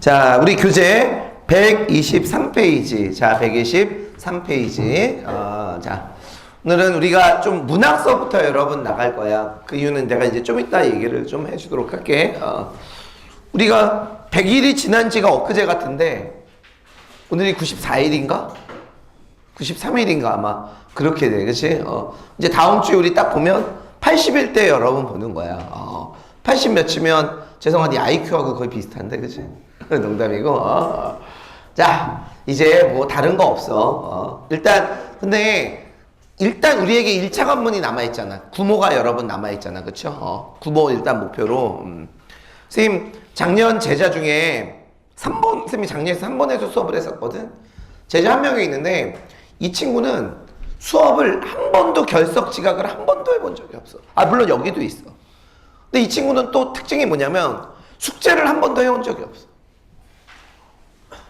자, 우리 교재 123페이지. 자, 123페이지. 자, 오늘은 우리가 좀 문학서부터 여러분 나갈 거야. 그 이유는 내가 이제 좀 이따 얘기를 좀 해주도록 할게. 우리가 100일이 지난 지가 엊그제 같은데, 오늘이 94일인가? 93일인가 아마 그렇게 돼. 그치? 이제 다음 주에 우리 딱 보면 80일 때 여러분 보는 거야. 80 몇이면 죄송한데 IQ하고 거의 비슷한데, 그치? 농담이고. 자, 이제 뭐 다른 거 없어. 근데 일단 우리에게 1차 관문이 남아있잖아. 구모가 여러분 남아있잖아. 그쵸? 구모 일단 목표로. 선생님, 작년 제자 중에 3번, 선생님이 작년에 3번에서 수업을 했었거든? 제자 한 명이 있는데, 이 친구는 수업을 한 번도 결석 지각을 한 번도 해본 적이 없어. 물론 여기도 있어. 근데 이 친구는 또 특징이 뭐냐면, 숙제를 한 번도 해온 적이 없어.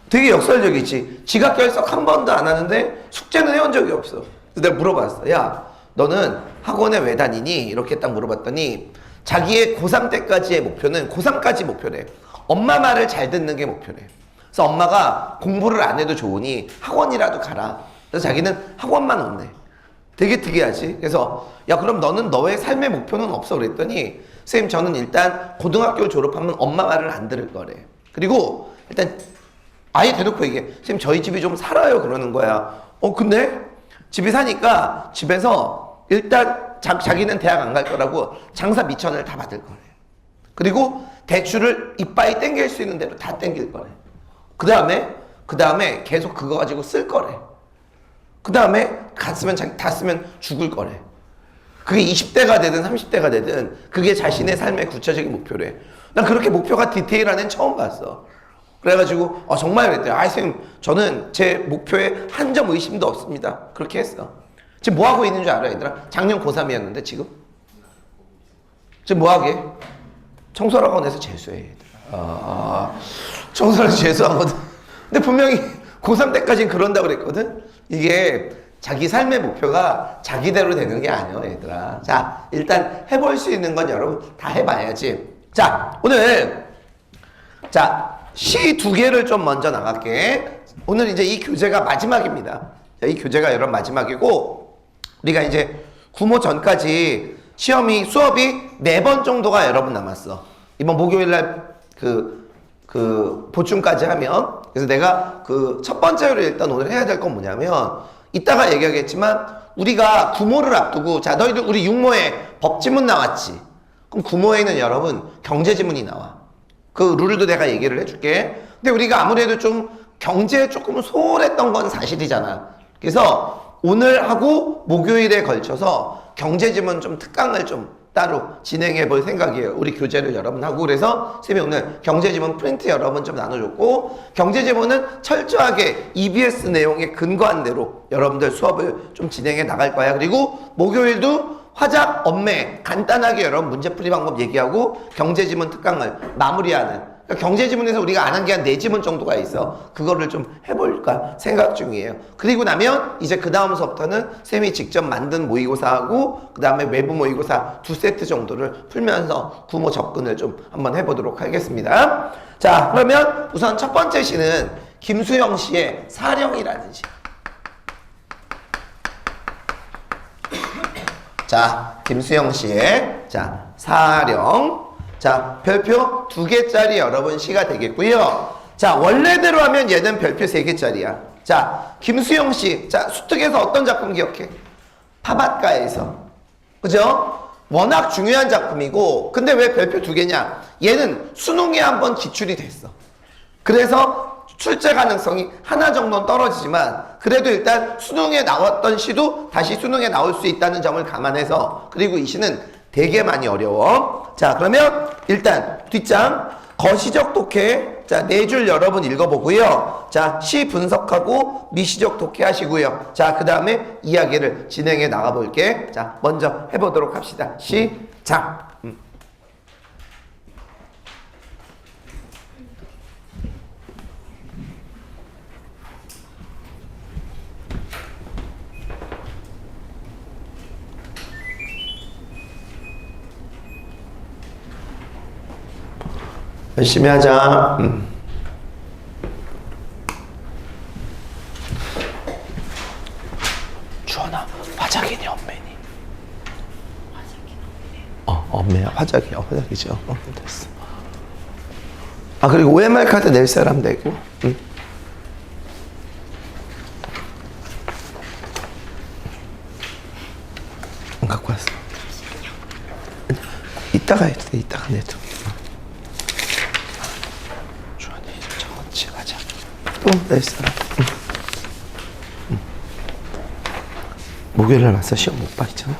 되게 역설적이지. 지각 결석 한 번도 안 하는데 숙제는 해온 적이 없어. 그래서 내가 물어봤어. 야, 너는 학원에 왜 다니니? 이렇게 딱 물어봤더니 자기의 고3 때까지의 목표는 고3까지 목표래. 엄마 말을 잘 듣는 게 목표래. 그래서 엄마가 공부를 안 해도 좋으니 학원이라도 가라. 그래서 자기는 학원만 온대. 되게 특이하지. 그래서 야, 그럼 너는 너의 삶의 목표는 없어? 그랬더니 선생님, 저는 일단 고등학교 졸업하면 엄마 말을 안 들을 거래. 그리고 일단 아예 대놓고 얘기해. 선생님, 저희 집이 좀 살아요. 그러는 거야. 근데 집이 사니까 집에서 일단 자기는 대학 안 갈 거라고 장사 미천을 다 받을 거래. 그리고 대출을 이빠이 땡길 수 있는 대로 다 땡길 거래. 그 다음에 계속 그거 가지고 쓸 거래. 그 다음에 다 쓰면 죽을 거래. 그게 20대가 되든 30대가 되든 그게 자신의 삶의 구체적인 목표래. 난 그렇게 목표가 디테일한 애는 처음 봤어. 그래가지고 정말 그랬대요. 선생님, 저는 제 목표에 한 점 의심도 없습니다. 그렇게 했어. 지금 뭐하고 있는 줄 알아, 얘들아? 작년 고3이었는데 지금 뭐하게? 청소학원에서 재수해, 얘들아. 청소학원에서 재수하거든. 근데 분명히 고3 때까지는 그런다고 그랬거든. 이게 자기 삶의 목표가 자기대로 되는 게 아니야, 얘들아. 자, 일단 해볼 수 있는 건 여러분 다 해봐야지. 자, 오늘 시 2개를 좀 먼저 나갈게. 오늘 이제 이 교재가 마지막입니다. 이 교재가 여러분 마지막이고, 우리가 이제 구모 전까지 수업이 4번 정도가 여러분 남았어. 이번 목요일날 보충까지 하면. 그래서 내가 첫 번째로 일단 오늘 해야 될 건 뭐냐면, 이따가 얘기하겠지만, 우리가 구모를 앞두고, 자, 너희들 우리 6모에 법지문 나왔지? 그럼 9모에는 여러분 경제지문이 나와. 그 룰도 내가 얘기를 해줄게. 근데 우리가 아무래도 좀 경제에 조금 소홀했던 건 사실이잖아. 그래서 오늘 하고 목요일에 걸쳐서 경제지문 좀 특강을 좀 따로 진행해 볼 생각이에요. 우리 교재를 여러분 하고. 그래서 선생님이 오늘 경제지문 프린트 여러분 좀 나눠줬고, 경제지문은 철저하게 EBS 내용에 근거한 대로 여러분들 수업을 좀 진행해 나갈 거야. 그리고 목요일도 화작, 엄매 간단하게 여러분 문제풀이 방법 얘기하고 경제지문 특강을 마무리하는, 그러니까 경제지문에서 우리가 안 한 게 한 4지문 정도가 있어. 그거를 좀 해볼까 생각 중이에요. 그리고 나면 이제 그 다음 수업부터는 쌤이 직접 만든 모의고사하고 그 다음에 외부 모의고사 2세트 정도를 풀면서 구모 접근을 좀 한번 해보도록 하겠습니다. 자, 그러면 우선 첫 번째 시는 김수영 씨의 사령이라는 시. 자, 김수영 씨의 사령. 자, 별표 2개짜리 여러분 시가 되겠고요. 자, 원래대로 하면 얘는 별표 3개짜리야. 자, 김수영 씨. 자, 수특에서 어떤 작품 기억해? 파밭가에서. 그죠? 워낙 중요한 작품이고, 근데 왜 별표 2개냐? 얘는 수능에 한번 기출이 됐어. 그래서 출제 가능성이 하나 정도는 떨어지지만 그래도 일단 수능에 나왔던 시도 다시 수능에 나올 수 있다는 점을 감안해서, 그리고 이 시는 되게 많이 어려워. 자, 그러면 일단 뒷장 거시적 독해. 자, 4줄 여러분 읽어보고요. 자, 시 분석하고 미시적 독해 하시고요. 자, 그 다음에 이야기를 진행해 나가볼게. 자, 먼저 해보도록 합시다. 시작. 열심히 하자. 엄매야. 화작이야. 화작이죠. 됐어. 아, 그리고 OMR 카드 낼 사람 되고. 응. 안 갖고 왔어. 이따가 해도 돼. 이따가 내도. 주환이 저같이 가자. 또 낼 사람. 응. 응. 목요일날 와서 시험 못 봐 있잖아.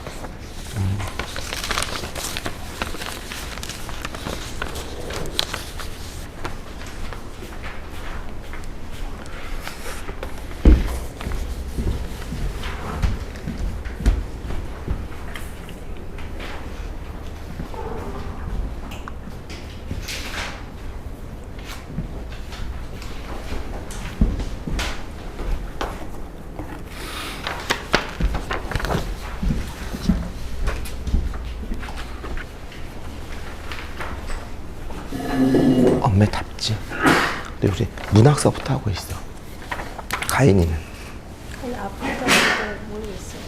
엄매 답지. 근데 우리 문학서부터 하고 있어. 가인이는. 아니, 아프다는데 모르겠어요.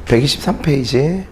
123페이지.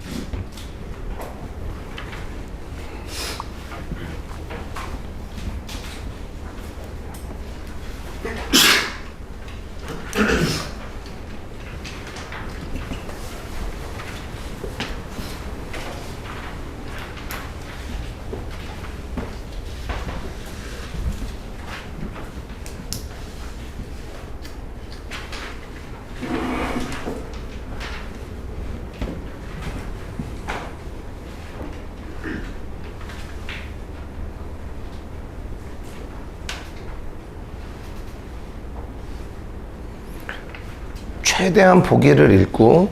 최대한 보기를 읽고.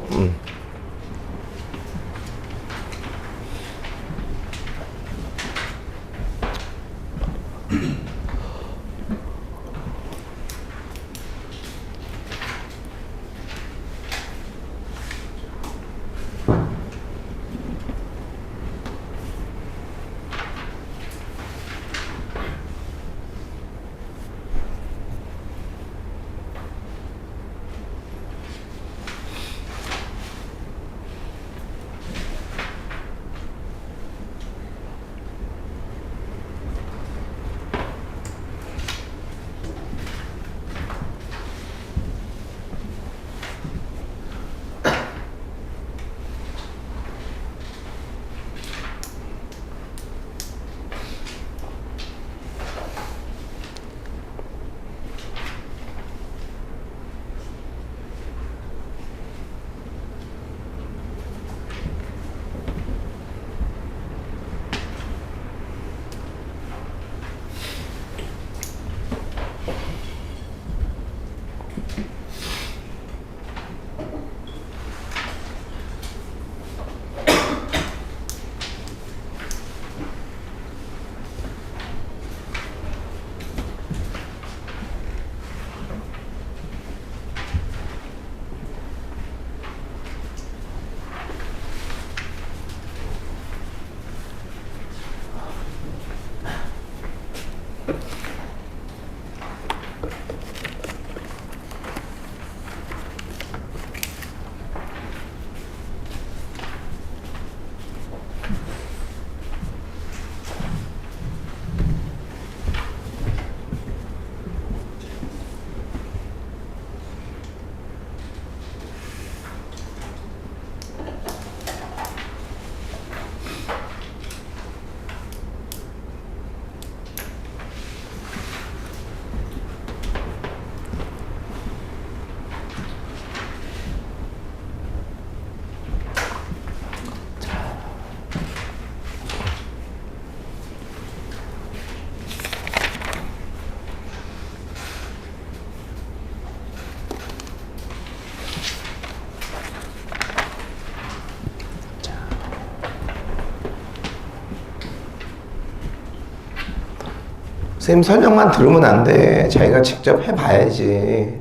선생님 설명만 들으면 안 돼. 자기가 직접 해봐야지.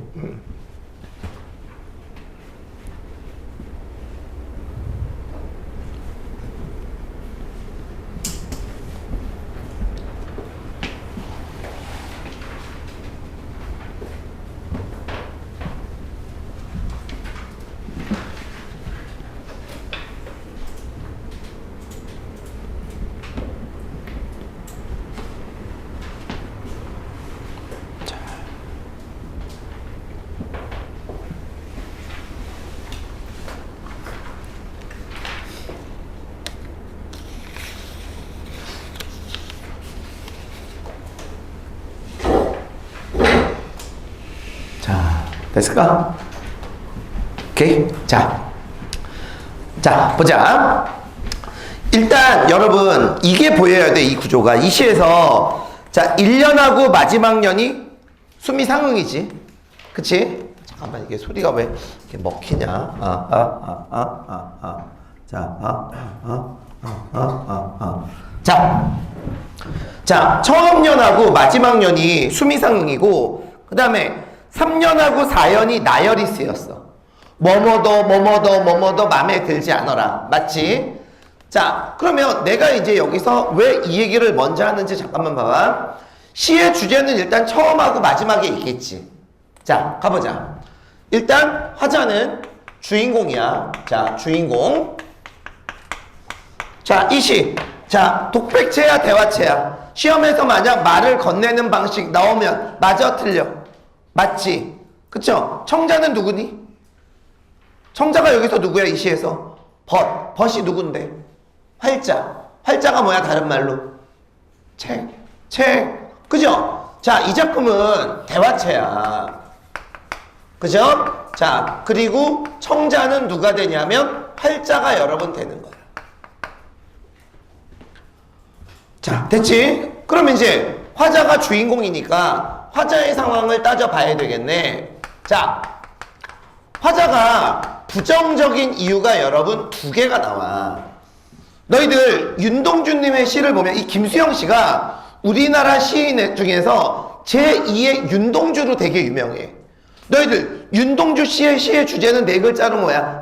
됐을까? 오케이. 자, 보자. 일단 여러분 이게 보여야 돼. 이 구조가 이 시에서 자 1년하고 마지막 년이 수미 상응이지. 그치? 잠깐만 이게 소리가 왜 이렇게 먹히냐? 자, 처음 년하고 마지막 년이 수미 상응이고 그 다음에 3년하고 4년이 나열이 쓰였어. 뭐뭐더 맘에 들지 않아라. 맞지? 자, 그러면 내가 이제 여기서 왜 이 얘기를 먼저 하는지 잠깐만 봐봐. 시의 주제는 일단 처음하고 마지막에 있겠지. 자, 가보자. 일단 화자는 주인공이야. 자, 주인공. 자, 이 시. 자, 독백체야, 대화체야. 시험에서 만약 말을 건네는 방식 나오면 맞아, 틀려? 맞지? 그쵸? 청자는 누구니? 청자가 여기서 누구야, 이 시에서? 벗이 누군데? 활자가 뭐야, 다른 말로? 책. 그죠? 자, 이 작품은 대화체야. 그죠? 자, 그리고 청자는 누가 되냐면 활자가 여러분 되는 거야. 자, 됐지? 그럼 이제 화자가 주인공이니까 화자의 상황을 따져봐야 되겠네. 자, 화자가 부정적인 이유가 여러분 두 개가 나와. 너희들 윤동주님의 시를 보면 이 김수영 씨가 우리나라 시인 중에서 제2의 윤동주로 되게 유명해. 너희들 윤동주 씨의 시의 주제는 네 글자로 뭐야?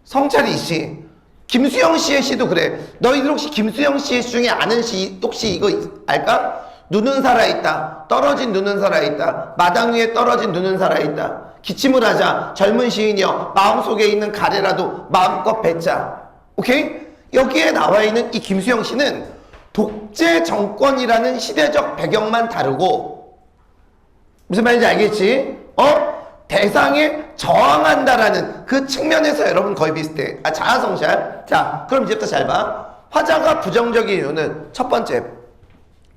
성찰이 시. 김수영 씨의 시도 그래. 너희들 혹시 김수영 씨의 시 중에 아는 시 혹시 이거 알까? 눈은 살아있다. 떨어진 눈은 살아있다. 마당 위에 떨어진 눈은 살아있다. 기침을 하자. 젊은 시인이여 마음속에 있는 가래라도 마음껏 뱉자. 오케이? 여기에 나와 있는 이 김수영 씨는 독재 정권이라는 시대적 배경만 다르고 무슨 말인지 알겠지? 대상에 저항한다라는 그 측면에서 여러분 거의 비슷해. 자아성찰. 자, 그럼 이제부터 잘 봐. 화자가 부정적인 이유는 첫 번째.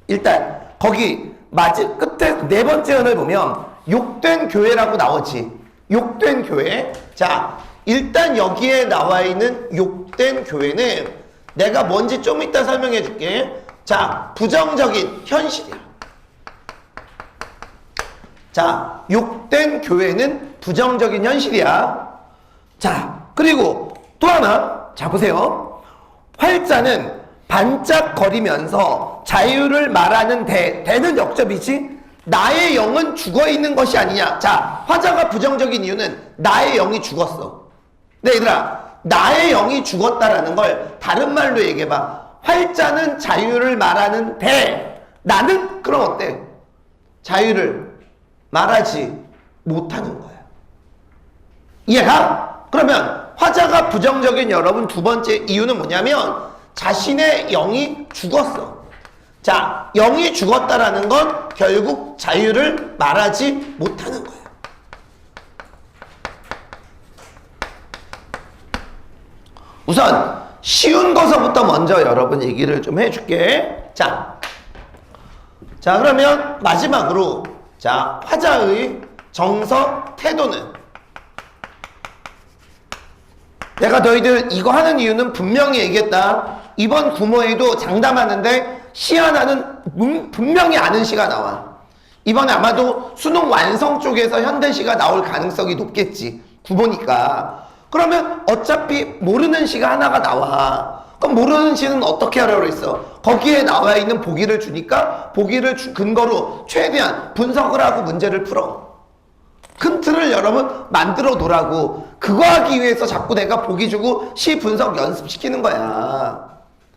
일단 거기 끝에 네 번째 연을 보면 욕된 교회라고 나오지. 욕된 교회. 자, 일단 여기에 나와 있는 욕된 교회는 내가 뭔지 좀 이따 설명해 줄게. 자, 부정적인 현실이야. 자, 욕된 교회는 부정적인 현실이야. 자, 그리고 또 하나. 자, 보세요. 활자는 반짝거리면서 자유를 말하는 대는 역접이지. 나의 영은 죽어 있는 것이 아니냐. 자, 화자가 부정적인 이유는 나의 영이 죽었어. 네, 얘들아, 나의 영이 죽었다라는 걸 다른 말로 얘기해봐. 활자는 자유를 말하는 나는 그럼 어때? 자유를 말하지 못하는 거야. 이해가? 그러면 화자가 부정적인 여러분 두 번째 이유는 뭐냐면 자신의 영이 죽었어. 자, 영이 죽었다라는 건 결국 자유를 말하지 못하는 거야. 우선 쉬운 거서부터 먼저 여러분 얘기를 좀 해줄게. 자, 그러면 마지막으로 자, 화자의 정서 태도는 내가 너희들 이거 하는 이유는 분명히 얘기했다. 이번 구모에도 장담하는데 시 하나는 분명히 아는 시가 나와. 이번에 아마도 수능 완성 쪽에서 현대시가 나올 가능성이 높겠지. 구모니까. 그러면 어차피 모르는 시가 하나가 나와. 그럼 모르는 시는 어떻게 하라고 그랬어? 거기에 나와 있는 보기를 주니까 보기를 근거로 최대한 분석을 하고 문제를 풀어. 큰 틀을 여러분 만들어 놓으라고. 그거 하기 위해서 자꾸 내가 보기 주고 시 분석 연습시키는 거야.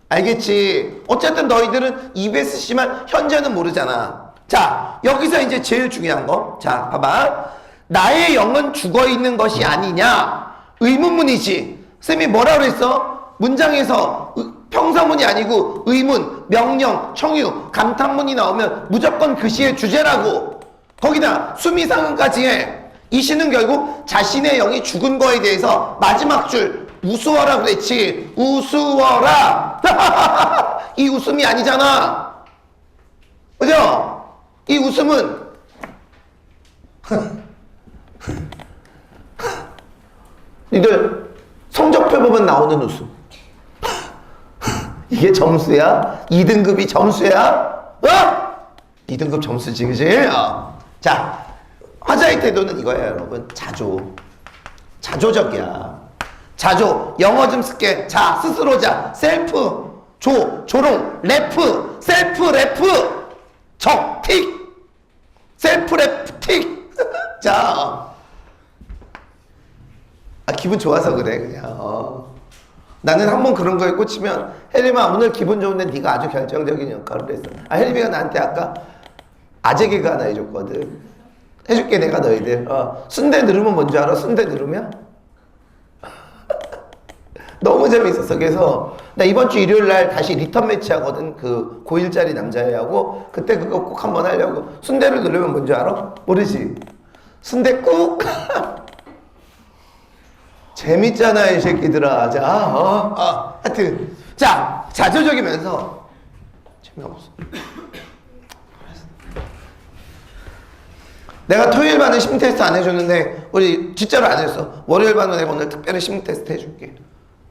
알겠지? 어쨌든 너희들은 EBSC만 현재는 모르잖아. 자, 여기서 이제 제일 중요한 거. 자, 봐봐. 나의 영은 죽어 있는 것이 아니냐? 의문문이지. 쌤이 뭐라 그랬어? 문장에서 평서문이 아니고 의문, 명령, 청유, 감탄문이 나오면 무조건 그 시의 주제라고. 거기다 수미상응까지 해. 이 시는 결국 자신의 영이 죽은 거에 대해서 마지막 줄 우스워라 그랬지. 우스워라. 이 웃음이 아니잖아. 그죠? 이 웃음은 니들 성적표 보면 나오는 웃음. 이게 점수야? 2등급이 점수야? 2등급 점수지, 그지? 자, 화자의 태도는 이거예요, 여러분. 자조적이야. 자조. 영어 좀 쓸게. 자, 스스로자. 셀프. 조롱. 래프. 셀프 래프. 틱. 셀프 래프 틱. 자. 기분 좋아서 그래, 그냥. 나는 한번 그런 거에 꽂히면, 혜림아, 오늘 기분 좋은데 네가 아주 결정적인 역할을 했어. 혜림이가 나한테 아까 아재 개그 하나 해줬거든. 해줄게, 내가 너희들. 순대 누르면 뭔지 알아? 순대 누르면? 너무 재밌었어. 그래서 나 이번 주 일요일 날 다시 리턴 매치 하거든. 그 고1짜리 남자애하고. 그때 그거 꼭 한번 하려고. 순대를 누르면 뭔지 알아? 모르지? 순대국? 재밌잖아, 이 새끼들아. 자, 하여튼. 자, 자조적이면서 재미없어. 내가 토요일 반은 심리 테스트 안 해줬는데, 우리 진짜로 안 했어. 월요일 반은 내가 오늘 특별히 심리 테스트 해줄게.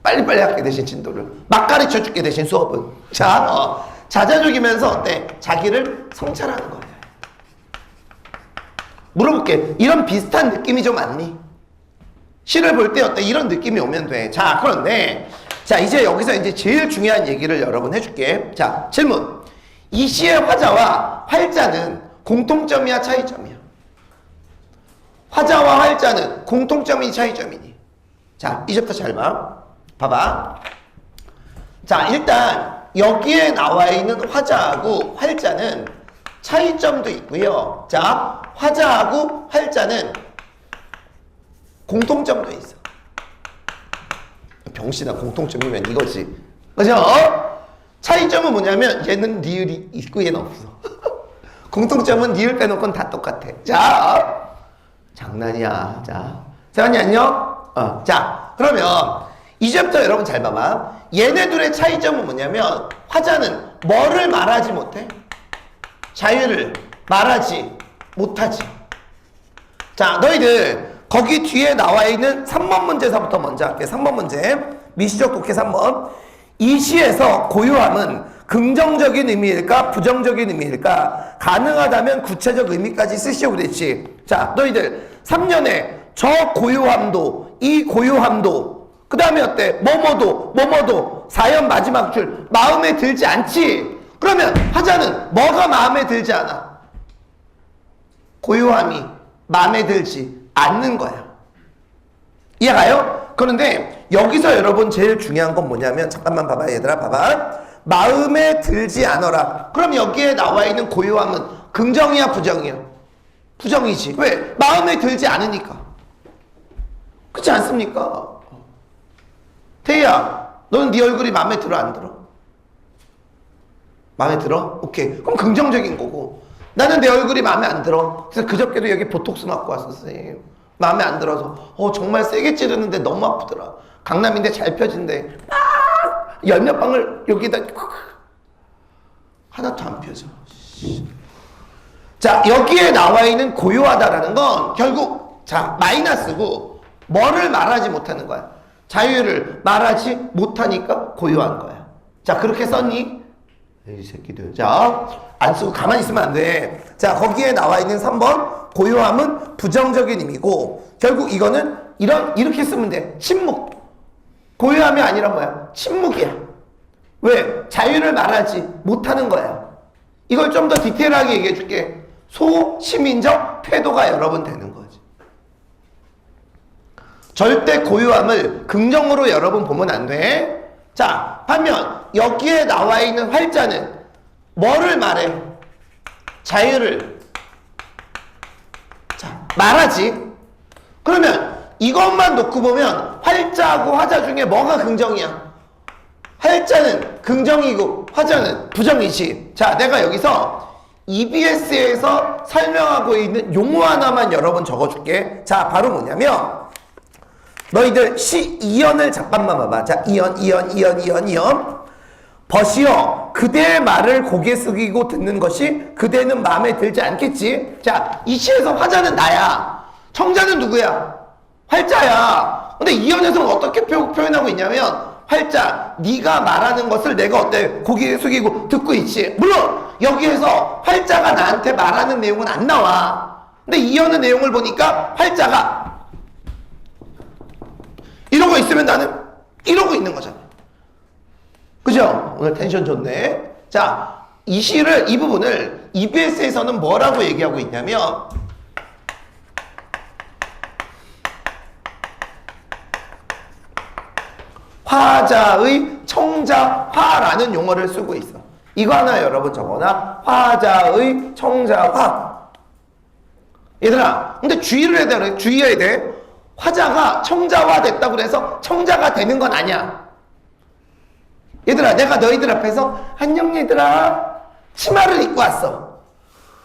빨리빨리 할게, 대신 진도를. 막 가르쳐 줄게, 대신 수업은. 자, 자자족이면서 어때? 자기를 성찰하는 거야. 물어볼게. 이런 비슷한 느낌이 좀 왔니? 시를 볼 때 어때? 이런 느낌이 오면 돼. 자, 그런데, 자, 이제 여기서 이제 제일 중요한 얘기를 여러분 해줄게. 자, 질문. 이 시의 화자와 활자는 공통점이야, 차이점이야? 화자와 활자는 공통점이 차이점이니? 자, 이제부터 잘 봐. 봐봐. 자, 일단 여기에 나와 있는 화자하고 활자는 차이점도 있고요. 자, 화자하고 활자는 공통점도 있어. 병신아, 공통점이면 이거지. 그죠? 차이점은 뭐냐면 얘는 니을이 있고 얘는 없어. 공통점은 니을 빼놓고는 다 똑같아. 자, 장난이야. 자, 세환이 안녕? 자, 그러면 이제부터 여러분 잘 봐봐. 얘네들의 차이점은 뭐냐면 화자는 뭐를 말하지 못해? 자유를 말하지 못하지. 자, 너희들 거기 뒤에 나와 있는 3번 문제서부터 먼저 할게. 3번 문제. 미시적 독해 3번. 이 시에서 고요함은 긍정적인 의미일까? 부정적인 의미일까? 가능하다면 구체적 의미까지 쓰시오 그랬지. 자, 너희들 3년에 저 고요함도, 이 고요함도, 그 다음에 어때? 뭐뭐도 4연 마지막 줄 마음에 들지 않지? 그러면 화자는 뭐가 마음에 들지 않아? 고요함이 마음에 들지 않는 거야. 이해가요? 그런데 여기서 여러분 제일 중요한 건 뭐냐면, 잠깐만 봐봐 얘들아, 봐봐. 마음에 들지 않아라. 그럼 여기에 나와 있는 고요함은 긍정이야, 부정이야? 부정이지. 왜? 마음에 들지 않으니까. 그렇지 않습니까? 태희야, 너는 네 얼굴이 마음에 들어, 안 들어? 마음에 들어? 오케이. 그럼 긍정적인 거고. 나는 내 얼굴이 마음에 안 들어. 그래서 그저께도 여기 보톡스 맞고 왔어, 선생님. 마음에 안 들어서. 정말 세게 찌르는데 너무 아프더라. 강남인데 잘 펴진대. 연료방을 여기다 하나도 안 펴져. 자, 여기에 나와 있는 고요하다라는 건 결국 자, 마이너스고 뭐를 말하지 못하는 거야? 자유를 말하지 못하니까 고요한 거야. 자, 그렇게 썼니? 이 새끼들. 자, 안 쓰고 가만히 있으면 안 돼. 자, 거기에 나와 있는 3번 고요함은 부정적인 의미고, 결국 이거는 이렇게 쓰면 돼. 침묵. 고요함이 아니라 뭐야? 침묵이야. 왜? 자유를 말하지 못하는 거야. 이걸 좀 더 디테일하게 얘기해 줄게. 소시민적 태도가 여러분 되는 거지. 절대 고요함을 긍정으로 여러분 보면 안 돼. 자, 반면 여기에 나와 있는 활자는 뭐를 말해? 자유를 말하지. 그러면 이것만 놓고 보면 활자하고 화자 중에 뭐가 긍정이야? 활자는 긍정이고 화자는 부정이지. 자, 내가 여기서 EBS에서 설명하고 있는 용어 하나만 여러분 적어줄게. 자, 바로 뭐냐면 너희들 시 2연을 잠깐만 봐봐. 자, 2연. 벗이여, 그대의 말을 고개 숙이고 듣는 것이 그대는 마음에 들지 않겠지? 자, 이 시에서 화자는 나야. 청자는 누구야? 활자야. 근데 이현에서는 어떻게 표현하고 있냐면 활자, 네가 말하는 것을 내가 어때? 고개 숙이고 듣고 있지. 물론 여기에서 활자가 나한테 말하는 내용은 안 나와. 근데 이현의 내용을 보니까 활자가 이러고 있으면 나는 이러고 있는 거잖아. 그죠? 오늘 텐션 좋네. 자, 이 부분을 EBS에서는 뭐라고 얘기하고 있냐면 화자의 청자화라는 용어를 쓰고 있어. 이거 하나 여러분 적어놔. 화자의 청자화. 얘들아, 근데 주의해야 돼. 화자가 청자화 됐다고 그래서 청자가 되는 건 아니야. 얘들아, 내가 너희들 앞에서 안녕 얘들아 치마를 입고 왔어.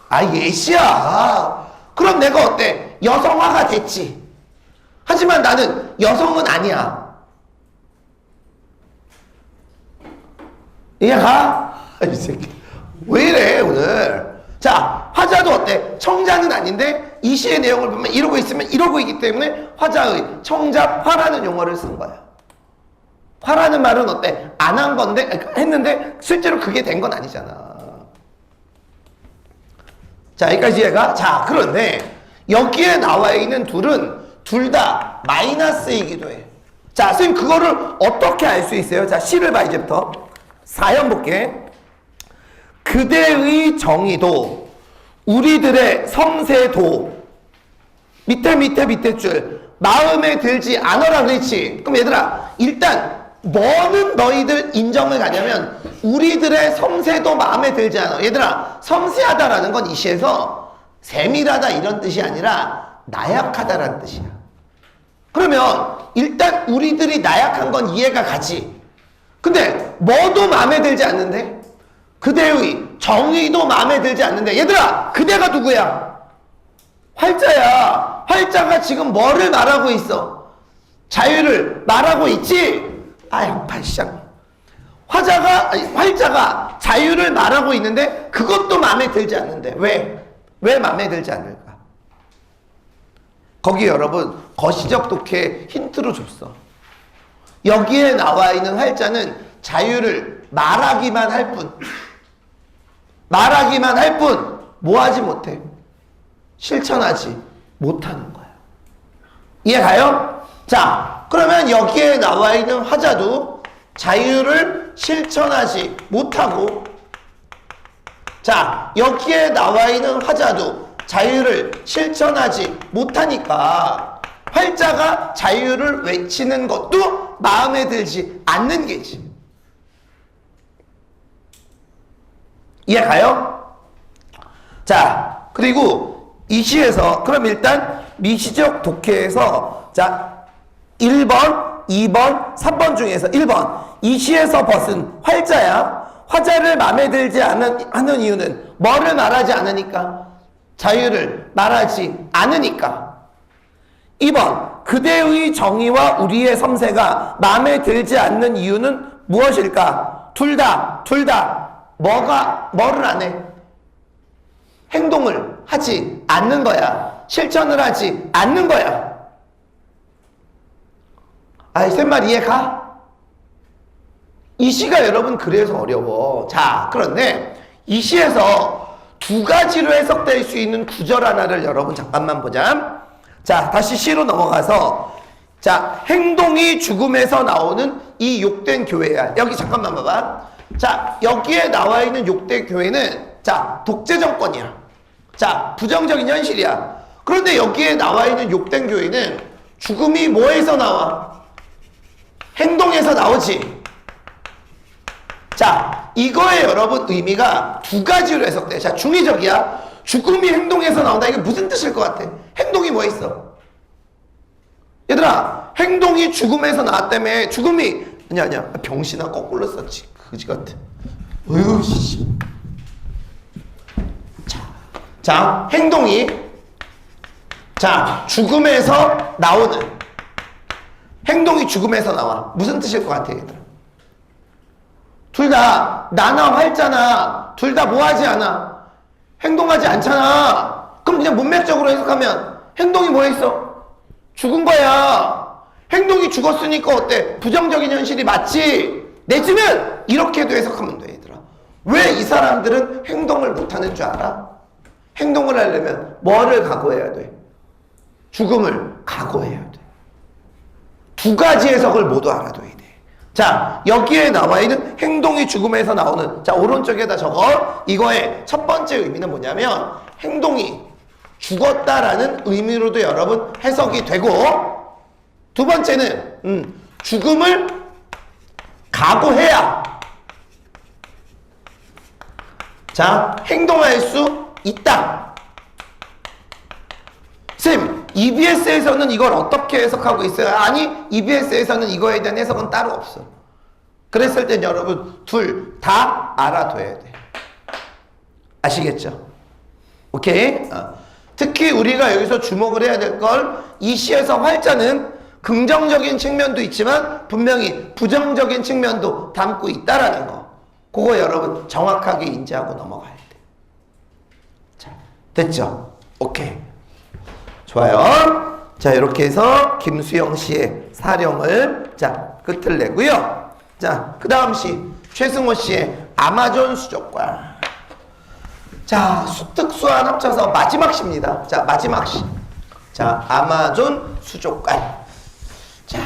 아, 예시야. 그럼 내가 어때? 여성화가 됐지. 하지만 나는 여성은 아니야. 이해가? 이 새끼 왜 이래 오늘. 자, 화자도 어때? 청자는 아닌데 이 시의 내용을 보면 이러고 있으면 이러고 있기 때문에 화자의 청자화라는 용어를 쓴 거야. 화라는 말은 어때? 안 한 건데 했는데 실제로 그게 된 건 아니잖아. 자, 여기까지 이해가? 자, 그런데 여기에 나와 있는 둘은 둘 다 마이너스이기도 해. 자, 선생님 그거를 어떻게 알 수 있어요? 자, 시를 봐 이제부터. 4연 볼게. 그대의 정의도 우리들의 섬세도 밑에 줄 마음에 들지 않아라 그랬지. 그럼 얘들아, 일단 뭐는 너희들 인정을 가냐면 우리들의 섬세도 마음에 들지 않아. 얘들아, 섬세하다라는 건 이 시에서 세밀하다 이런 뜻이 아니라 나약하다라는 뜻이야. 그러면 일단 우리들이 나약한 건 이해가 가지. 근데 뭐도 마음에 들지 않는데? 그대의 정의도 마음에 들지 않는데. 얘들아, 그대가 누구야? 활자야. 활자가 지금 뭐를 말하고 있어? 자유를 말하고 있지? 아유, 발상. 활자가 자유를 말하고 있는데 그것도 마음에 들지 않는데. 왜? 왜 마음에 들지 않을까? 거기 여러분 거시적 독해 힌트로 줬어. 여기에 나와 있는 활자는 자유를 말하기만 할 뿐, 뭐 하지 못해? 실천하지 못하는 거야. 이해 가요? 자, 그러면 여기에 나와 있는 화자도 자유를 실천하지 못하고, 자, 여기에 나와 있는 화자도 자유를 실천하지 못하니까 활자가 자유를 외치는 것도 마음에 들지 않는 게지. 이해 가요? 자, 그리고 이 시에서 그럼 일단 미시적 독해에서 자 1번, 2번, 3번 중에서 1번 이 시에서 벗은 활자야. 화자를 마음에 들지 않는 이유는 뭐를 말하지 않으니까? 자유를 말하지 않으니까. 2번 그대의 정의와 우리의 섬세가 마음에 들지 않는 이유는 무엇일까? 둘 다 뭐를 안 해? 행동을 하지 않는 거야. 실천을 하지 않는 거야. 아이, 쌤말 이해가? 이 시가 여러분 그래서 어려워. 자, 그런데 이 시에서 두 가지로 해석될 수 있는 구절 하나를 여러분 잠깐만 보자. 자, 다시 시로 넘어가서 자, 행동이 죽음에서 나오는 이 욕된 교회야. 여기 잠깐만 봐봐. 자, 여기에 나와 있는 욕된 교회는 자, 독재 정권이야. 자, 부정적인 현실이야. 그런데 여기에 나와 있는 욕된 교회는 죽음이 뭐에서 나와? 행동에서 나오지. 자, 이거의 여러분 의미가 두 가지로 해석돼. 자, 중의적이야. 죽음이 행동에서 나온다. 이게 무슨 뜻일 것 같아? 행동이 뭐 있어? 얘들아, 행동이 죽음에서 나왔다며. 죽음이 아니야. 병신아, 거꾸로 썼지. 그지 같아. 어휴, 씨. 자, 행동이 자, 죽음에서 나오는 행동이 죽음에서 나와. 무슨 뜻일 것 같아, 얘들아? 둘 다 나나 활자나 둘 다 뭐 하지 않아? 행동하지 않잖아. 그럼 그냥 문맥적으로 해석하면 행동이 뭐에 있어? 죽은 거야. 행동이 죽었으니까 어때? 부정적인 현실이 맞지? 내지는 이렇게도 해석하면 돼, 얘들아. 왜 이 사람들은 행동을 못하는 줄 알아? 행동을 하려면 뭐를 각오해야 돼? 죽음을 각오해야 돼. 두 가지 해석을 모두 알아둬야 돼. 자, 여기에 나와 있는 행동이 죽음에서 나오는, 자, 오른쪽에다 적어. 이거의 첫 번째 의미는 뭐냐면 행동이 죽었다라는 의미로도 여러분 해석이 되고, 두 번째는 죽음을 각오해야, 자, 행동할 수 있다. 쌤, EBS에서는 이걸 어떻게 해석하고 있어요? 아니, EBS에서는 이거에 대한 해석은 따로 없어. 그랬을 땐 여러분 둘 다 알아둬야 돼. 아시겠죠? 오케이? 특히 우리가 여기서 주목을 해야 될 걸, 이 시에서 활자는 긍정적인 측면도 있지만 분명히 부정적인 측면도 담고 있다라는 거. 그거 여러분 정확하게 인지하고 넘어가야 돼. 자, 됐죠? 오케이. 좋아요. 자, 이렇게 해서 김수영 씨의 사령을, 자, 끝을 내고요. 자, 그 다음 시 최승호 씨의 아마존 수족관. 자, 특수한 합쳐서 마지막 시입니다. 자, 마지막 시. 자, 아마존 수족관. 자,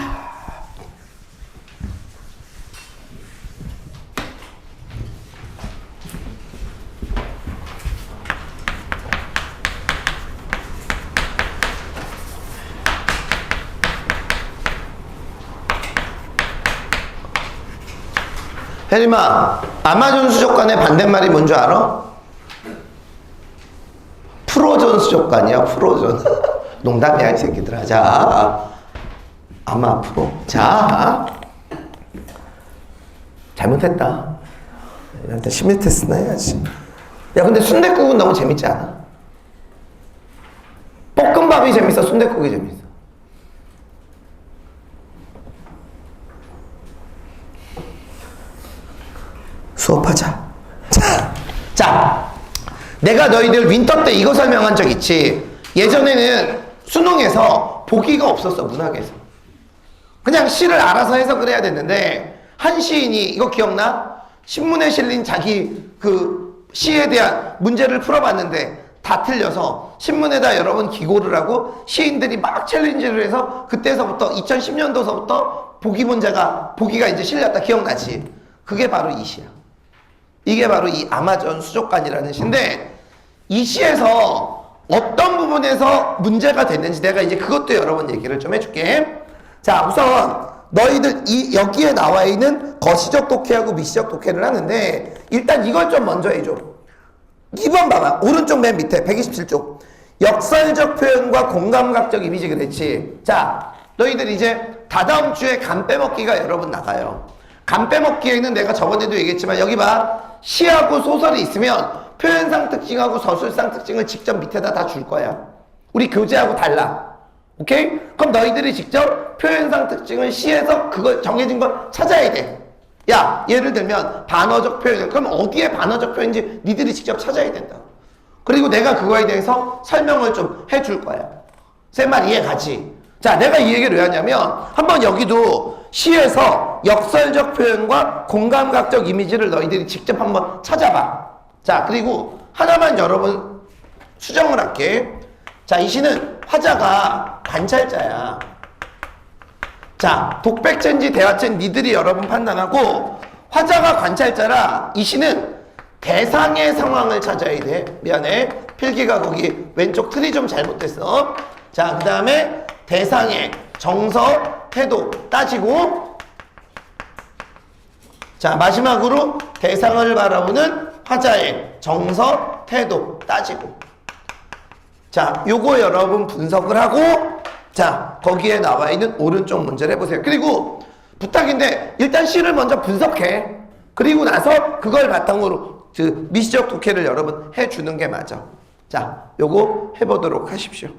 혜림아, 아마존 수족관의 반대말이 뭔 줄 알아? 프로존 수족관이야, 프로존. 농담이야, 이 새끼들아. 자, 아마 프로. 자, 잘못했다. 일단 심리 테스트나 해야지. 야, 근데 순댓국은 너무 재밌지 않아? 볶음밥이 재밌어, 순댓국이 재밌어? 수업하자. 자, 내가 너희들 윈터 때 이거 설명한 적 있지? 예전에는 수능에서 보기가 없었어, 문학에서. 그냥 시를 알아서 해석을 해야 됐는데, 한 시인이, 이거 기억나? 신문에 실린 자기 그 시에 대한 문제를 풀어봤는데 다 틀려서 신문에다 여러 번 기고를 하고 시인들이 막 챌린지를 해서 그때서부터 2010년도서부터 보기가 이제 실렸다. 기억나지? 그게 바로 이 시야. 이게 바로 이 아마존 수족관이라는 시인데, 이 시에서 어떤 부분에서 문제가 됐는지 내가 이제 그것도 여러 번 얘기를 좀 해줄게. 자, 우선 너희들 여기에 나와 있는 거시적 독해하고 미시적 독해를 하는데, 일단 이걸 좀 먼저 해줘. 2번 봐봐. 오른쪽 맨 밑에 127쪽. 역설적 표현과 공감각적 이미지 그랬지. 자, 너희들 이제 다다음 주에 간 빼먹기가 여러분 나가요. 간 빼먹기에는 내가 저번에도 얘기했지만 여기 봐. 시하고 소설이 있으면 표현상 특징하고 서술상 특징을 직접 밑에다 다 줄 거야. 우리 교재하고 달라. 오케이? 그럼 너희들이 직접 표현상 특징을 시에서 그걸 정해진 걸 찾아야 돼. 야, 예를 들면 반어적 표현. 그럼 어디에 반어적 표현인지 니들이 직접 찾아야 된다. 그리고 내가 그거에 대해서 설명을 좀 해줄 거야. 쌤 말 이해 가지? 자, 내가 이 얘기를 왜 하냐면 한번 여기도 시에서 역설적 표현과 공감각적 이미지를 너희들이 직접 한번 찾아봐. 자, 그리고 하나만 여러분 수정을 할게. 자, 이 시는 화자가 관찰자야. 자, 독백체인지 대화체인지 니들이 여러분 판단하고, 화자가 관찰자라 이 시는 대상의 상황을 찾아야 돼. 미안해. 필기가 거기 왼쪽 틀이 좀 잘못됐어. 자, 그 다음에 대상의 정서, 태도 따지고, 자, 마지막으로 대상을 바라보는 화자의 정서, 태도 따지고. 자, 요거 여러분 분석을 하고, 자, 거기에 나와 있는 오른쪽 문제를 해보세요. 그리고 부탁인데 일단 시를 먼저 분석해. 그리고 나서 그걸 바탕으로 그 미시적 독해를 여러분 해주는 게 맞아. 자, 요거 해보도록 하십시오.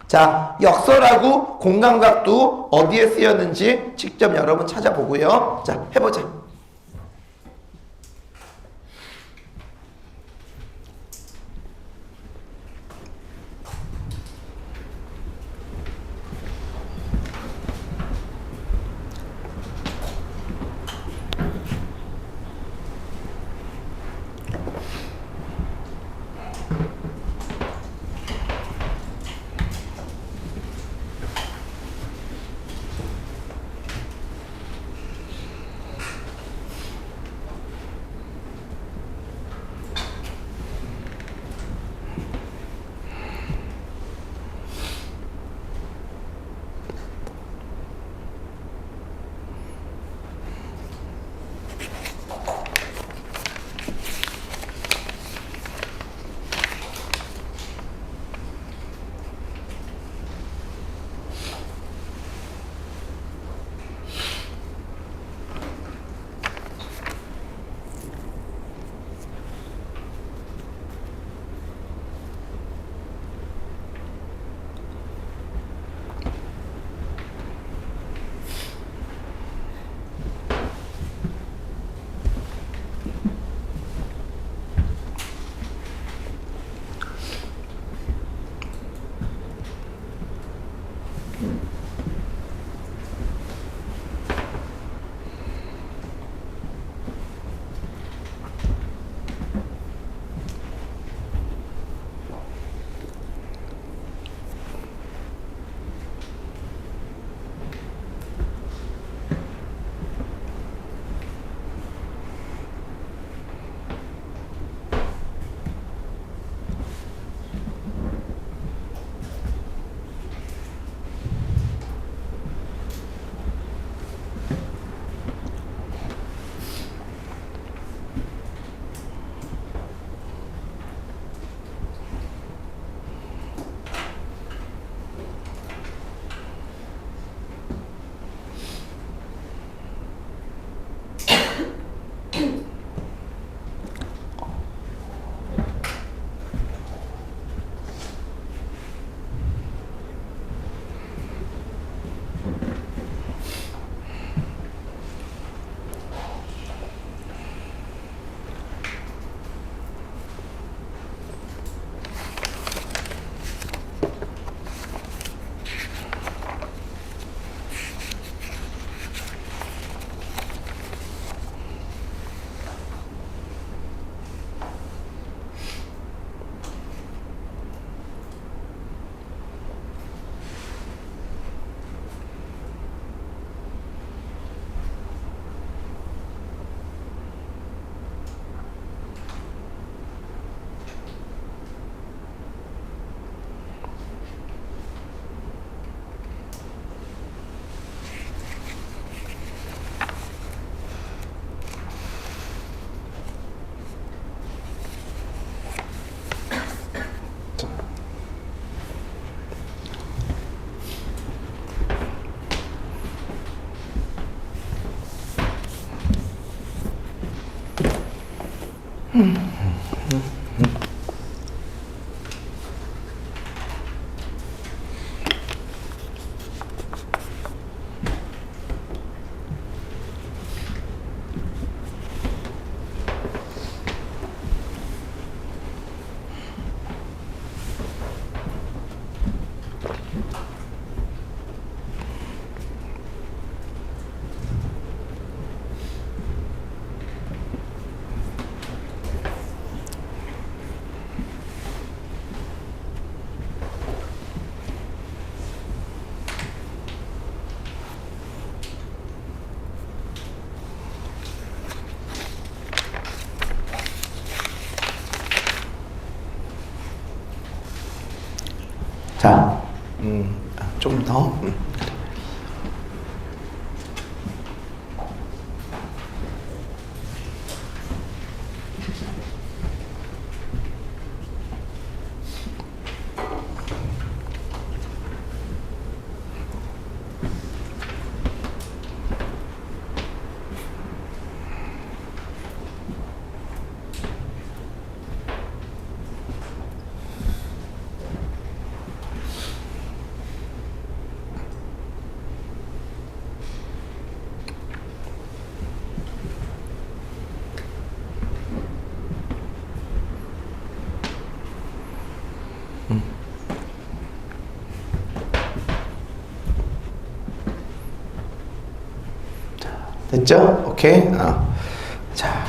자, 역설하고 공감각도 어디에 쓰였는지 직접 여러분 찾아보고요. 자, 해보자. 자, 좀 더. 됐죠? 오케이. 자.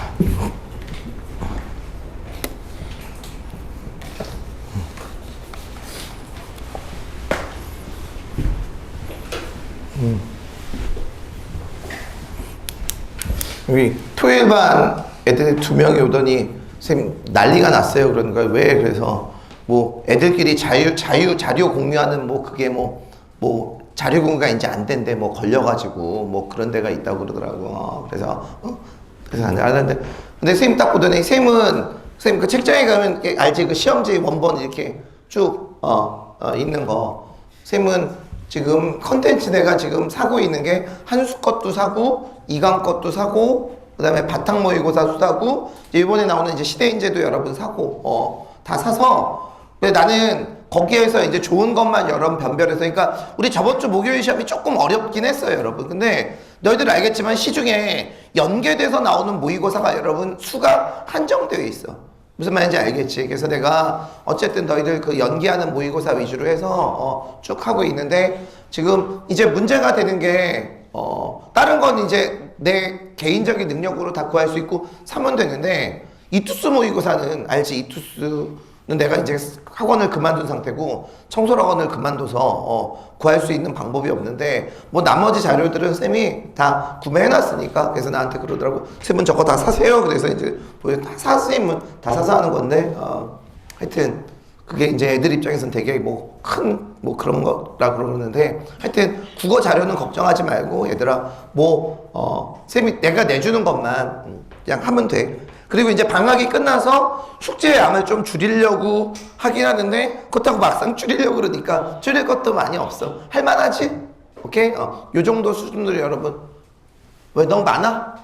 여기 토요일 반 애들 2명이 오더니 선생님 난리가 났어요. 그러는 거예요. 왜? 그래서 뭐 애들끼리 자료 공유하는 뭐 그게 뭐 자료 공유가 이제 안 된대. 뭐 걸려가지고 뭐 그런 데가 있다고 그러더라고. 그래서 안 하는데 근데 선생님 딱 보더니 선생님 그 책장에 가면 알지? 그 시험지 원본 이렇게 쭉 있는 거. 선생님은 지금 컨텐츠 내가 지금 사고 있는 게 한수 것도 사고 이강 것도 사고 그다음에 바탕 모의고사도 사고 이번에 나오는 이제 시대인재도 여러분 사고 다 사서 근데 나는 거기에서 이제 좋은 것만 여러 변별해서 그러니까 우리 저번 주 목요일 시험이 조금 어렵긴 했어요 여러분. 근데 너희들 알겠지만 시중에 연계돼서 나오는 모의고사가 여러분 수가 한정되어 있어. 무슨 말인지 알겠지? 그래서 내가 어쨌든 너희들 그 연기하는 모의고사 위주로 해서 쭉 하고 있는데 지금 이제 문제가 되는 게 다른 건 이제 내 개인적인 능력으로 다 구할 수 있고 사면 되는데 이투스 모의고사는 알지? 이투스는 내가 이제 학원을 그만둔 상태고 청소학원을 그만둬서 구할 수 있는 방법이 없는데 뭐 나머지 자료들은 쌤이 다 구매해놨으니까 그래서 나한테 그러더라고. 쌤은 저거 다 사세요. 그래서 이제 다 쌤은 다 사서 하는 건데 하여튼 그게 이제 애들 입장에서는 되게 뭐 큰 뭐 그런 거라 그러는데 하여튼 국어 자료는 걱정하지 말고 얘들아 쌤이 내가 내주는 것만 그냥 하면 돼. 그리고 이제 방학이 끝나서 숙제 양을 좀 줄이려고 하긴 하는데 그렇다고 막상 줄이려고 그러니까 줄일 것도 많이 없어. 할만하지? 오케이? 요 정도 수준으로 여러분 왜 너무 많아?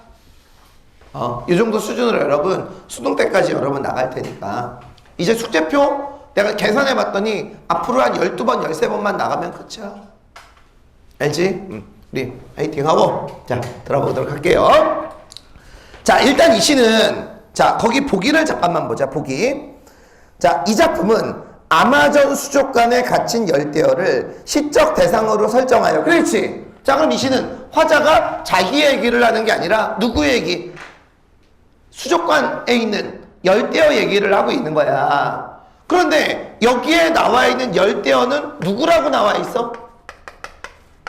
이 정도 수준으로 여러분 수능 때까지 여러분 나갈 테니까 이제 숙제표 내가 계산해 봤더니 앞으로 한 12번 13번만 나가면 끝이야. 알지? 우리 화이팅 하고 자 들어보도록 할게요. 자 일단 이 시는 자 거기 보기를 잠깐만 보자. 보기. 자 이 작품은 아마존 수족관에 갇힌 열대어를 시적 대상으로 설정하여. 그렇지. 자 그럼 이 시는 화자가 자기 얘기를 하는 게 아니라 누구의 얘기? 수족관에 있는 열대어 얘기를 하고 있는 거야. 그런데 여기에 나와 있는 열대어는 누구라고 나와 있어?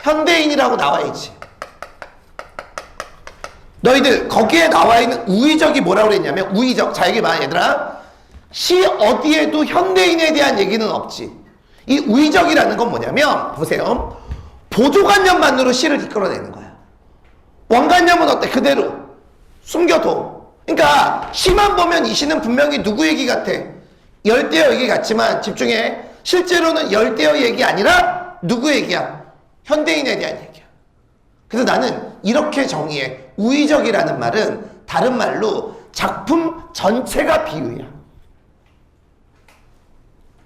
현대인이라고 나와 있지. 너희들 거기에 나와 있는 우의적이 뭐라고 그랬냐면 우의적. 자 여기 봐 얘들아. 시 어디에도 현대인에 대한 얘기는 없지. 이 우의적이라는 건 뭐냐면 보세요. 보조관념만으로 시를 이끌어내는 거야. 원관념은 어때? 그대로 숨겨둬. 그러니까 시만 보면 이 시는 분명히 누구 얘기 같아? 열대어 얘기 같지만 집중해. 실제로는 열대어 얘기 아니라 누구 얘기야? 현대인에 대한 얘기야. 그래서 나는 이렇게 정의해. 우의적이라는 말은 다른 말로 작품 전체가 비유야.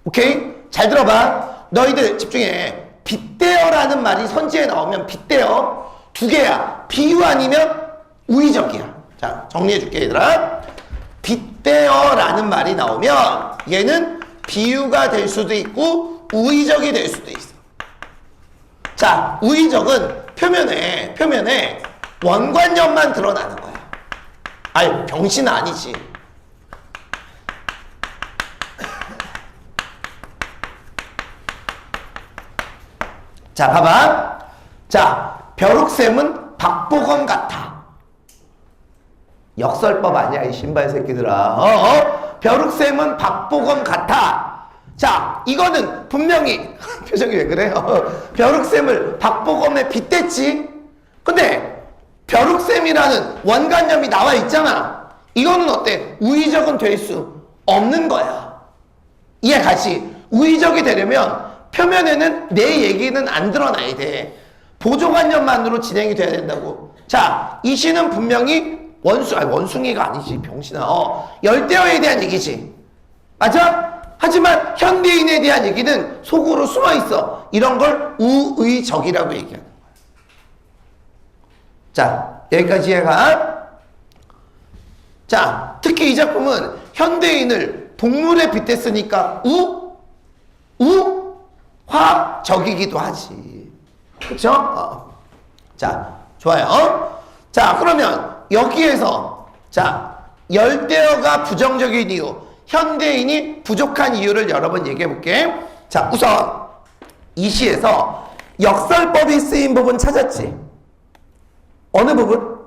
오케이? 잘 들어봐. 너희들 집중해. 빗대어라는 말이 선지에 나오면 빗대어 두 개야. 비유 아니면 우의적이야. 자, 정리해 줄게, 얘들아. 빗대어라는 말이 나오면 얘는 비유가 될 수도 있고 우의적이 될 수도 있어. 자, 우의적은 표면에 원관념만 드러나는 거야. 아니, 병신은 아니지. 자, 봐봐. 자, 벼룩샘은 박보검 같아. 역설법 아니야, 이 신발 새끼들아. 벼룩샘은 박보검 같아. 자, 이거는 분명히 표정이 왜 그래? 벼룩샘을 박보검에 빗댔지. 근데 벼룩샘이라는 원관념이 나와 있잖아. 이거는 어때? 우의적은 될 수 없는 거야. 이해 가시? 우의적이 되려면 표면에는 내 얘기는 안 드러나야 돼. 보조관념만으로 진행이 돼야 된다고. 자, 이 시는 분명히 원숭이가 아니지, 병신아. 열대어에 대한 얘기지. 맞아? 하지만 현대인에 대한 얘기는 속으로 숨어 있어. 이런 걸 우의적이라고 얘기하는 거야. 자, 여기까지 이해가? 자, 특히 이 작품은 현대인을 동물에 빗댔으니까 화적이기도 하지. 그쵸? 자, 좋아요. 자, 그러면 여기에서 자, 열대어가 부정적인 이유, 현대인이 부족한 이유를 여러 번 얘기해 볼게. 자, 우선 이 시에서 역설법이 쓰인 부분 찾았지? 어느 부분?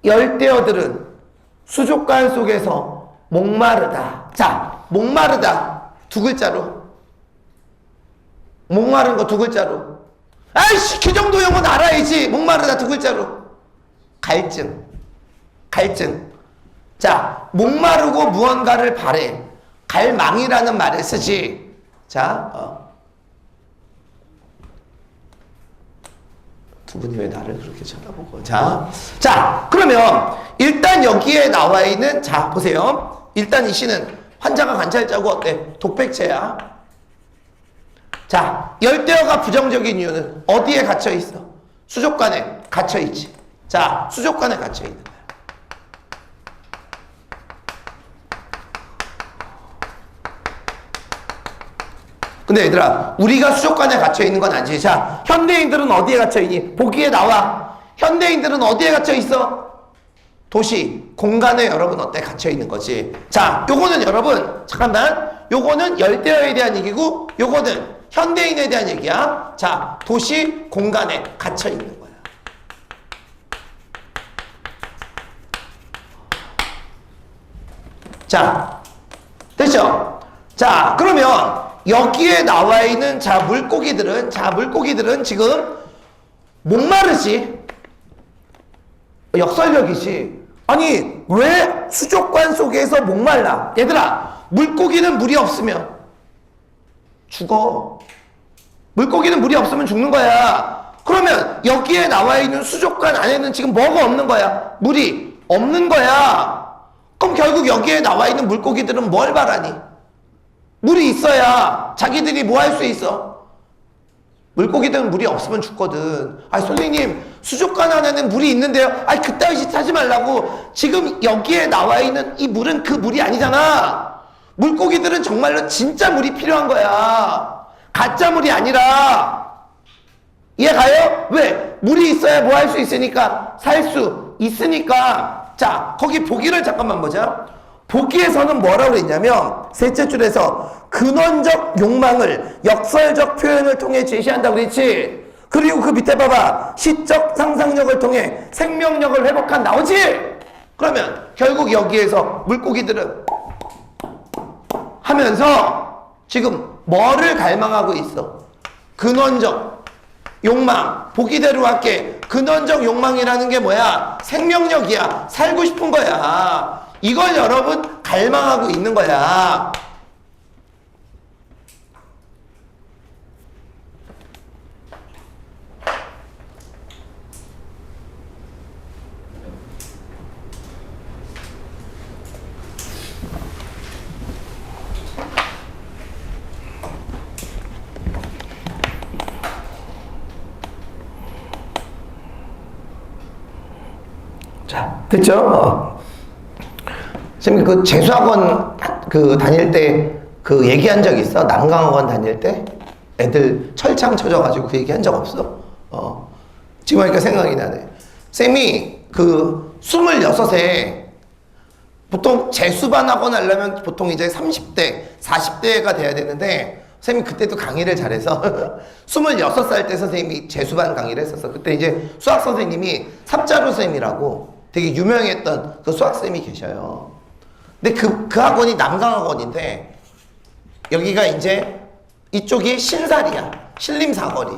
열대어들은 수족관 속에서 목마르다. 자, 목마르다 두 글자로. 목마른 거 두 글자로. 아이씨, 그 정도 용어는 알아야지. 목마르다 두 글자로. 갈증. 자, 목마르고 무언가를 바래. 갈망이라는 말을 쓰지. 자, 두 분이 왜 나를 그렇게 쳐다보고. 자, 그러면 일단 여기에 나와 있는, 자, 보세요. 일단 이 시는 환자가 관찰자고 어때? 독백체야. 자, 열대어가 부정적인 이유는 어디에 갇혀 있어? 수족관에 갇혀 있지. 자, 수족관에 갇혀 있는 거야. 근데 얘들아, 우리가 수족관에 갇혀 있는 건 아니지. 자, 현대인들은 어디에 갇혀 있니? 보기에 나와. 현대인들은 어디에 갇혀 있어? 도시, 공간에 여러분 어때? 갇혀 있는 거지. 자, 요거는 여러분, 잠깐만. 요거는 열대어에 대한 얘기고, 요거는 현대인에 대한 얘기야. 자, 도시, 공간에 갇혀 있는 거야. 자, 됐죠? 자, 그러면 여기에 나와 있는 물고기들은 지금 목마르지? 역설력이지. 아니, 왜 수족관 속에서 목말라? 얘들아, 물고기는 물이 없으면 죽어. 물고기는 물이 없으면 죽는 거야. 그러면 여기에 나와 있는 수족관 안에는 지금 뭐가 없는 거야? 물이 없는 거야. 그럼 결국 여기에 나와 있는 물고기들은 뭘 바라니? 물이 있어야 자기들이 뭐 할 수 있어? 물고기들은 물이 없으면 죽거든. 아니, 선생님, 수족관 안에는 물이 있는데요. 아니, 그따위 짓 하지 말라고. 지금 여기에 나와 있는 이 물은 그 물이 아니잖아. 물고기들은 정말로 진짜 물이 필요한 거야. 가짜 물이 아니라. 이해 가요? 왜? 물이 있어야 뭐 할 수 있으니까. 살 수 있으니까. 자, 거기 보기를 잠깐만 보자. 보기에서는 뭐라고 했냐면 셋째 줄에서 근원적 욕망을 역설적 표현을 통해 제시한다고 그랬지. 그리고 그 밑에 봐봐. 시적 상상력을 통해 생명력을 회복한 나오지. 그러면 결국 여기에서 물고기들은 하면서 지금 뭐를 갈망하고 있어? 근원적 욕망. 보기대로 할게. 근원적 욕망이라는 게 뭐야? 생명력이야. 살고 싶은 거야. 이걸 여러분 갈망하고 있는 거야. 자, 됐죠? 선생님 그 재수학원 그 다닐 때 그 얘기한 적 있어? 난강학원 다닐 때 애들 철창 쳐져가지고 그 얘기한 적 없어? 지금 하니까 생각이 나네. 쌤이 그 26에 보통 재수반 학원 하려면 보통 이제 30대, 40대가 돼야 되는데 쌤이 그때도 강의를 잘해서 26살 때 선생님이 재수반 강의를 했었어. 그때 이제 수학 선생님이 삽자루 쌤이라고 되게 유명했던 그 수학 쌤이 계셔요. 근데 그 학원이 남강학원인데 여기가 이제 이쪽이 신사리야. 신림사거리.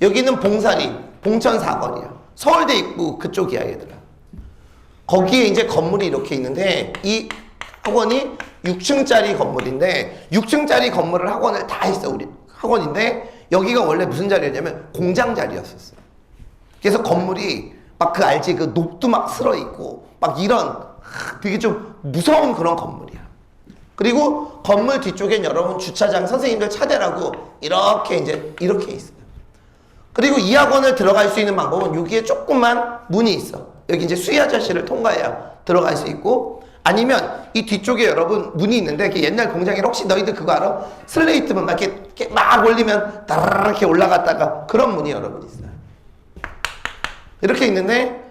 여기는 봉사리, 봉천사거리야. 서울대 입구 그쪽이야 얘들아. 거기에 이제 건물이 이렇게 있는데 이 학원이 6층짜리 건물인데 6층짜리 건물을 학원을 다 했어 우리 학원인데 여기가 원래 무슨 자리였냐면 공장 자리였었어. 그래서 건물이 막 그 알지 그 녹도 막 쓸어 있고 막 이런 되게 좀 무서운 그런 건물이야. 그리고 건물 뒤쪽엔 여러분 주차장 선생님들 차대라고 이렇게 이제 이렇게 있어요. 그리고 이 학원을 들어갈 수 있는 방법은 여기에 조그만 문이 있어. 여기 이제 수희 아저씨를 통과해야 들어갈 수 있고 아니면 이 뒤쪽에 여러분 문이 있는데 이렇게 옛날 공장이라 혹시 너희들 그거 알아? 슬레이트문 막 이렇게 막 올리면 따라락 이렇게 올라갔다가 그런 문이 여러분 있어요. 이렇게 있는데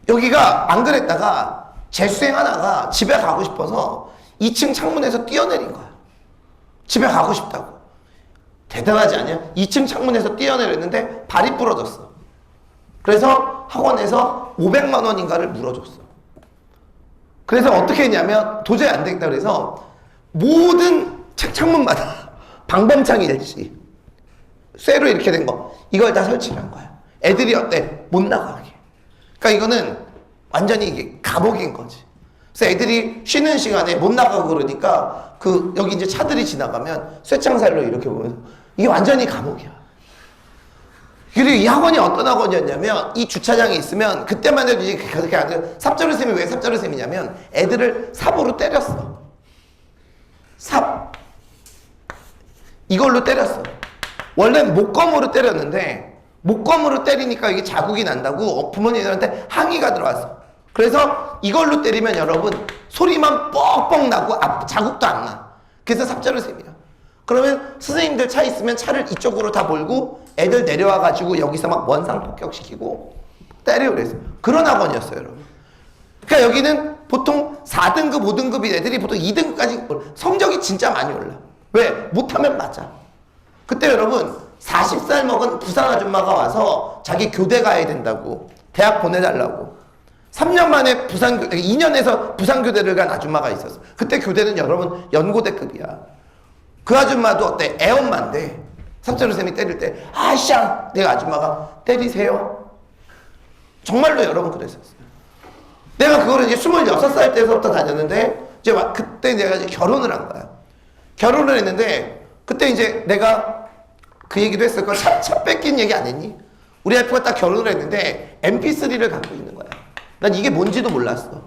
여기가 안 그랬다가 재수생 하나가 집에 가고 싶어서 2층 창문에서 뛰어내린 거야. 집에 가고 싶다고. 대단하지 않냐? 2층 창문에서 뛰어내렸는데 발이 부러졌어. 그래서 학원에서 500만 원인가를 물어줬어. 그래서 어떻게 했냐면 도저히 안 되겠다 그래서 모든 창문마다 방범창 일지 쇠로 이렇게 된 거 이걸 다 설치를 한 거야. 애들이 어때? 못 나가게. 그러니까 이거는 완전히 이게 감옥인 거지. 그래서 애들이 쉬는 시간에 못 나가고 그러니까 그 여기 이제 차들이 지나가면 쇠창살로 이렇게 보면서 이게 완전히 감옥이야. 그리고 이 학원이 어떤 학원이었냐면 이 주차장에 있으면 그때만 해도 이제 그렇게 안 돼. 삽자루 쌤이 왜 삽자루 쌤이냐면 애들을 삽으로 때렸어. 삽 이걸로 때렸어. 원래는 목검으로 때렸는데 목검으로 때리니까 이게 자국이 난다고 부모님들한테 항의가 들어왔어. 그래서 이걸로 때리면 여러분 소리만 뻑뻑 나고 자국도 안 나. 그래서 삽자루 쌤이야. 그러면 선생님들 차 있으면 차를 이쪽으로 다 몰고 애들 내려와가지고 여기서 막 원상 폭격시키고 때려 그랬어요. 그런 학원이었어요, 여러분. 그러니까 여기는 보통 4등급, 5등급인 애들이 보통 2등급까지 성적이 진짜 많이 올라. 왜? 못하면 맞아. 그때 여러분 40살 먹은 부산 아줌마가 와서 자기 교대 가야 된다고 대학 보내달라고 3년 만에 2년에서 부산교대를 간 아줌마가 있었어. 그때 교대는 여러분 연고대급이야. 그 아줌마도 어때? 애엄마인데 삽자루 쌤이 때릴 때 아씨야 내가 아줌마가 때리세요. 정말로 여러분 그랬었어요. 내가 그거를 이제 26살 때부터 다녔는데 이제 그때 내가 이제 결혼을 한 거야. 결혼을 했는데 그때 이제 내가 그 얘기도 했을 거야. 차 뺏긴 얘기 안 했니? 우리 와이프가 딱 결혼을 했는데 MP3를 갖고 있는 거야. 난 이게 뭔지도 몰랐어.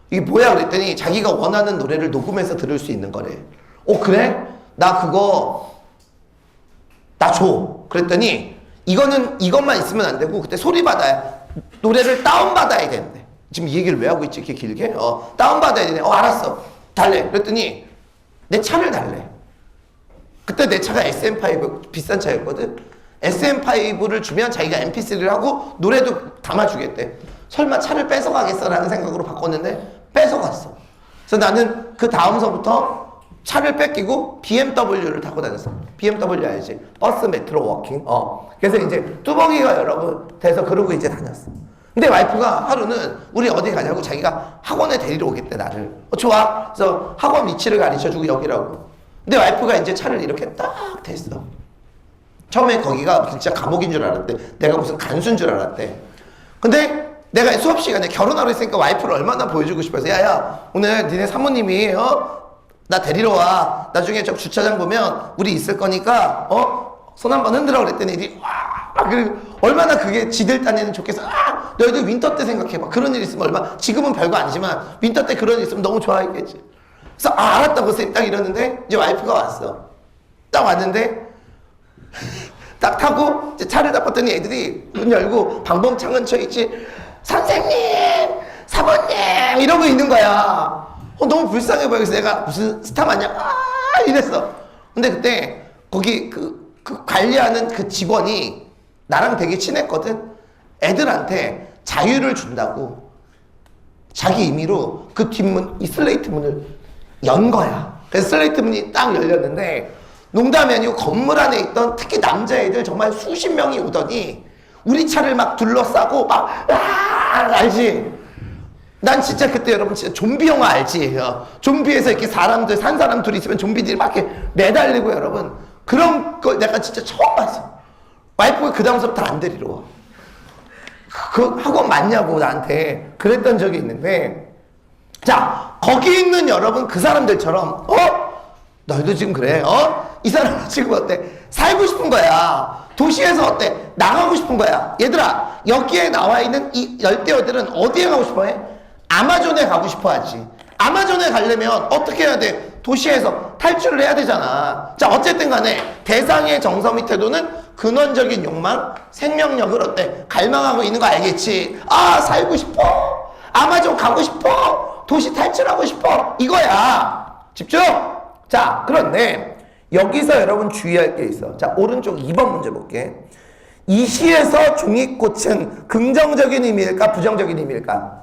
이게 뭐야 그랬더니 자기가 원하는 노래를 녹음해서 들을 수 있는 거래. 그래? 나 그거 나 줘. 그랬더니 이것만 있으면 안 되고 그때 소리 받아야 노래를 다운받아야 되는데 지금 이 얘기를 왜 하고 있지 이렇게 길게? 다운받아야 되네. 알았어. 달래. 그랬더니 내 차를 달래. 그때 내 차가 SM5 비싼 차였거든. SM5를 주면 자기가 MP3를 하고 노래도 담아주겠대. 설마 차를 뺏어가겠어라는 생각으로 바꿨는데 뺏어갔어. 그래서 나는 그 다음서부터 차를 뺏기고 BMW를 타고 다녔어. BMW 알지? 버스 메트로 워킹. 그래서 이제 뚜벅이가 여러분 돼서 그러고 이제 다녔어. 근데 와이프가 하루는 우리 어디 가냐고 자기가 학원에 데리러 오겠대 나를. 좋아. 그래서 학원 위치를 가르쳐주고 여기라고. 근데 와이프가 이제 차를 이렇게 딱 댔어. 처음에 거기가 진짜 감옥인 줄 알았대. 내가 무슨 간수인 줄 알았대. 근데 내가 수업 시간에 결혼하러 있으니까 와이프를 얼마나 보여주고 싶어서 야야 오늘 니네 사모님이 나 데리러 와. 나중에 저 주차장 보면 우리 있을 거니까 손 한번 흔들어 그랬더니 애들이 와 그리고 얼마나 그게 지들 딴에는 좋겠어. 너희들 윈터 때 생각해봐. 그런 일 있으면 지금은 별거 아니지만 윈터 때 그런 일 있으면 너무 좋아했겠지. 그래서 알았다고 선생님 딱 이러는데 이제 와이프가 왔어. 딱 왔는데 딱 타고 이제 차를 딱 봤더니 애들이 문 열고 방범창은 쳐 있지. 선생님, 사모님 이러고 있는 거야. 너무 불쌍해 보여서 내가 무슨 스타 마냥 이랬어. 근데 그때 거기 그 관리하는 그 직원이 나랑 되게 친했거든. 애들한테 자유를 준다고 자기 임의로 그 뒷문, 이 슬레이트 문을 연 거야. 그래서 슬레이트 문이 딱 열렸는데 농담이 아니고 건물 안에 있던 특히 남자애들 정말 수십 명이 오더니 우리 차를 막 둘러싸고 막 알지? 난 진짜 그때 여러분 진짜 좀비 영화 알지? 좀비에서 이렇게 사람들 산 사람 둘이 있으면 좀비들이 막 이렇게 매달리고 여러분 그런 걸 내가 진짜 처음 봤어. 와이프가 그 다음부터 안 데리러 와. 그 학원 맞냐고 나한테 그랬던 적이 있는데 자 거기 있는 여러분 그 사람들처럼 너희도 지금 그래 이 사람은 지금 어때? 살고 싶은 거야. 도시에서 어때? 나가고 싶은 거야. 얘들아 여기에 나와 있는 이 열대어들은 어디에 가고 싶어 해? 아마존에 가고 싶어 하지. 아마존에 가려면 어떻게 해야 돼? 도시에서 탈출을 해야 되잖아. 자 어쨌든 간에 대상의 정서미 태도는 근원적인 욕망, 생명력을 어때? 갈망하고 있는 거 알겠지? 살고 싶어. 아마존 가고 싶어. 도시 탈출하고 싶어. 이거야. 집중! 자 그런데 여기서 여러분 주의할 게 있어. 자 오른쪽 2번 문제 볼게. 이 시에서 종이꽃은 긍정적인 의미일까 부정적인 의미일까?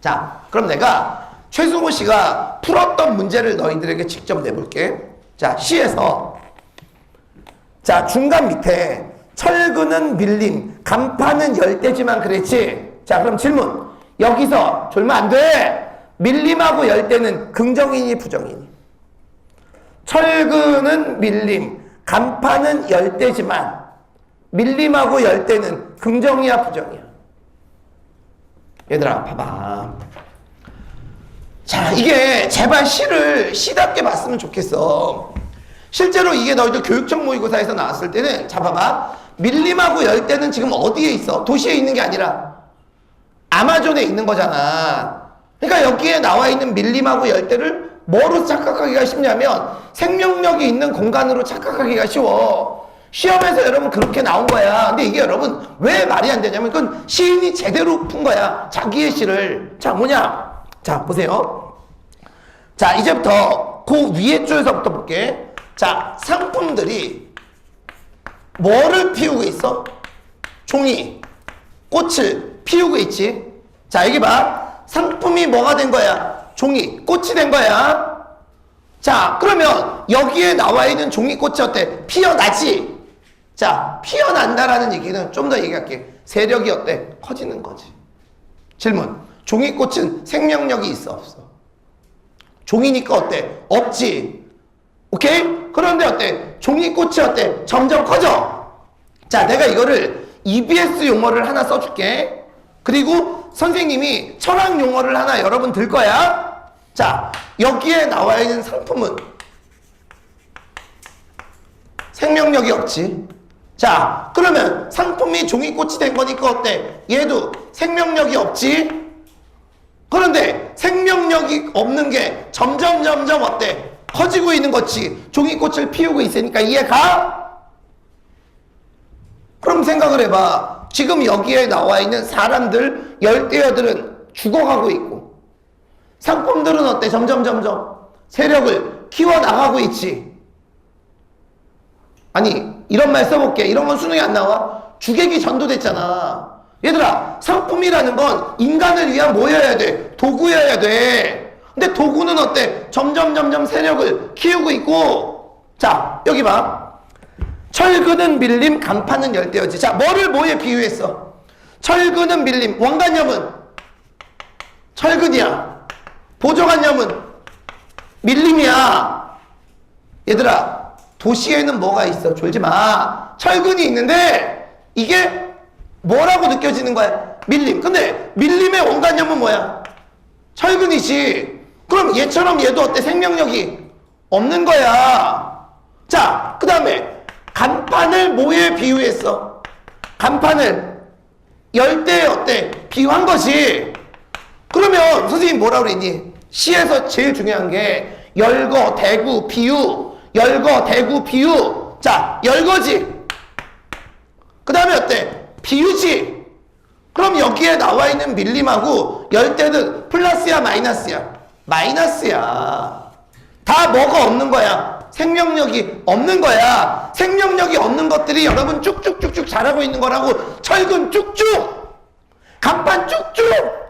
자 그럼 내가 최승호 씨가 풀었던 문제를 너희들에게 직접 내볼게. 자 시에서 자 중간 밑에 철근은 밀림 간판은 열대지만 그랬지. 자 그럼 질문 여기서 졸면 안 돼. 밀림하고 열대는 긍정이니 부정이니? 철근은 밀림 간판은 열대지만 밀림하고 열대는 긍정이야 부정이야? 얘들아 봐봐. 자 이게 제발 시답게 봤으면 좋겠어. 실제로 이게 너희들 교육청 모의고사에서 나왔을 때는 자 봐봐 밀림하고 열대는 지금 어디에 있어? 도시에 있는 게 아니라 아마존에 있는 거잖아. 그러니까 여기에 나와 있는 밀림하고 열대를 뭐로 착각하기가 쉽냐면 생명력이 있는 공간으로 착각하기가 쉬워. 시험에서 여러분 그렇게 나온 거야. 근데 이게 여러분 왜 말이 안 되냐면 그건 시인이 제대로 푼 거야. 자기의 시를. 자 뭐냐? 자 보세요. 자 이제부터 그 위에 줄에서부터 볼게. 자 상품들이 뭐를 피우고 있어? 종이, 꽃을 피우고 있지. 자 여기 봐. 상품이 뭐가 된 거야? 종이, 꽃이 된 거야. 자 그러면 여기에 나와 있는 종이꽃이 어때? 피어나지? 자 피어난다라는 얘기는 좀 더 얘기할게. 세력이 어때? 커지는 거지. 질문 종이꽃은 생명력이 있어 없어? 종이니까 어때? 없지. 오케이? 그런데 어때? 종이꽃이 어때? 점점 커져. 자 내가 이거를 EBS 용어를 하나 써줄게. 그리고 선생님이 철학 용어를 하나 여러분 들 거야. 자 여기에 나와 있는 상품은 생명력이 없지. 자 그러면 상품이 종이꽃이 된 거니까 어때? 얘도 생명력이 없지. 그런데 생명력이 없는 게 점점 어때? 커지고 있는 거지. 종이꽃을 피우고 있으니까 이해가? 그럼 생각을 해봐. 지금 여기에 나와 있는 사람들 열대어들은 죽어가고 있고 상품들은 어때? 점점 세력을 키워나가고 있지. 아니 이런 말 써볼게. 이런 건 수능에 안 나와. 주객이 전도됐잖아. 얘들아 상품이라는 건 인간을 위한 뭐여야 돼? 도구여야 돼. 근데 도구는 어때? 점점 세력을 키우고 있고. 자 여기 봐. 철근은 밀림 간판은 열대어지. 자 뭐를 뭐에 비유했어? 철근은 밀림 원관념은 철근이야. 보조관념은 밀림이야. 얘들아 도시에는 뭐가 있어? 졸지마. 철근이 있는데 이게 뭐라고 느껴지는 거야? 밀림. 근데 밀림의 원관념은 뭐야? 철근이지. 그럼 얘처럼 얘도 어때? 생명력이 없는 거야. 자 그 다음에 간판을 뭐에 비유했어? 간판을 열대에 어때? 비유한 거지. 그러면 선생님 뭐라 그랬니? 시에서 제일 중요한 게 열거, 대구, 비유. 열거, 대구, 비유. 자 열거지. 그 다음에 어때? 비유지. 그럼 여기에 나와 있는 밀림하고 열대는 플러스야 마이너스야? 마이너스야. 다 뭐가 없는 거야? 생명력이 없는 거야. 생명력이 없는 것들이 여러분 쭉쭉쭉쭉 자라고 있는 거라고. 철근 쭉쭉, 간판 쭉쭉.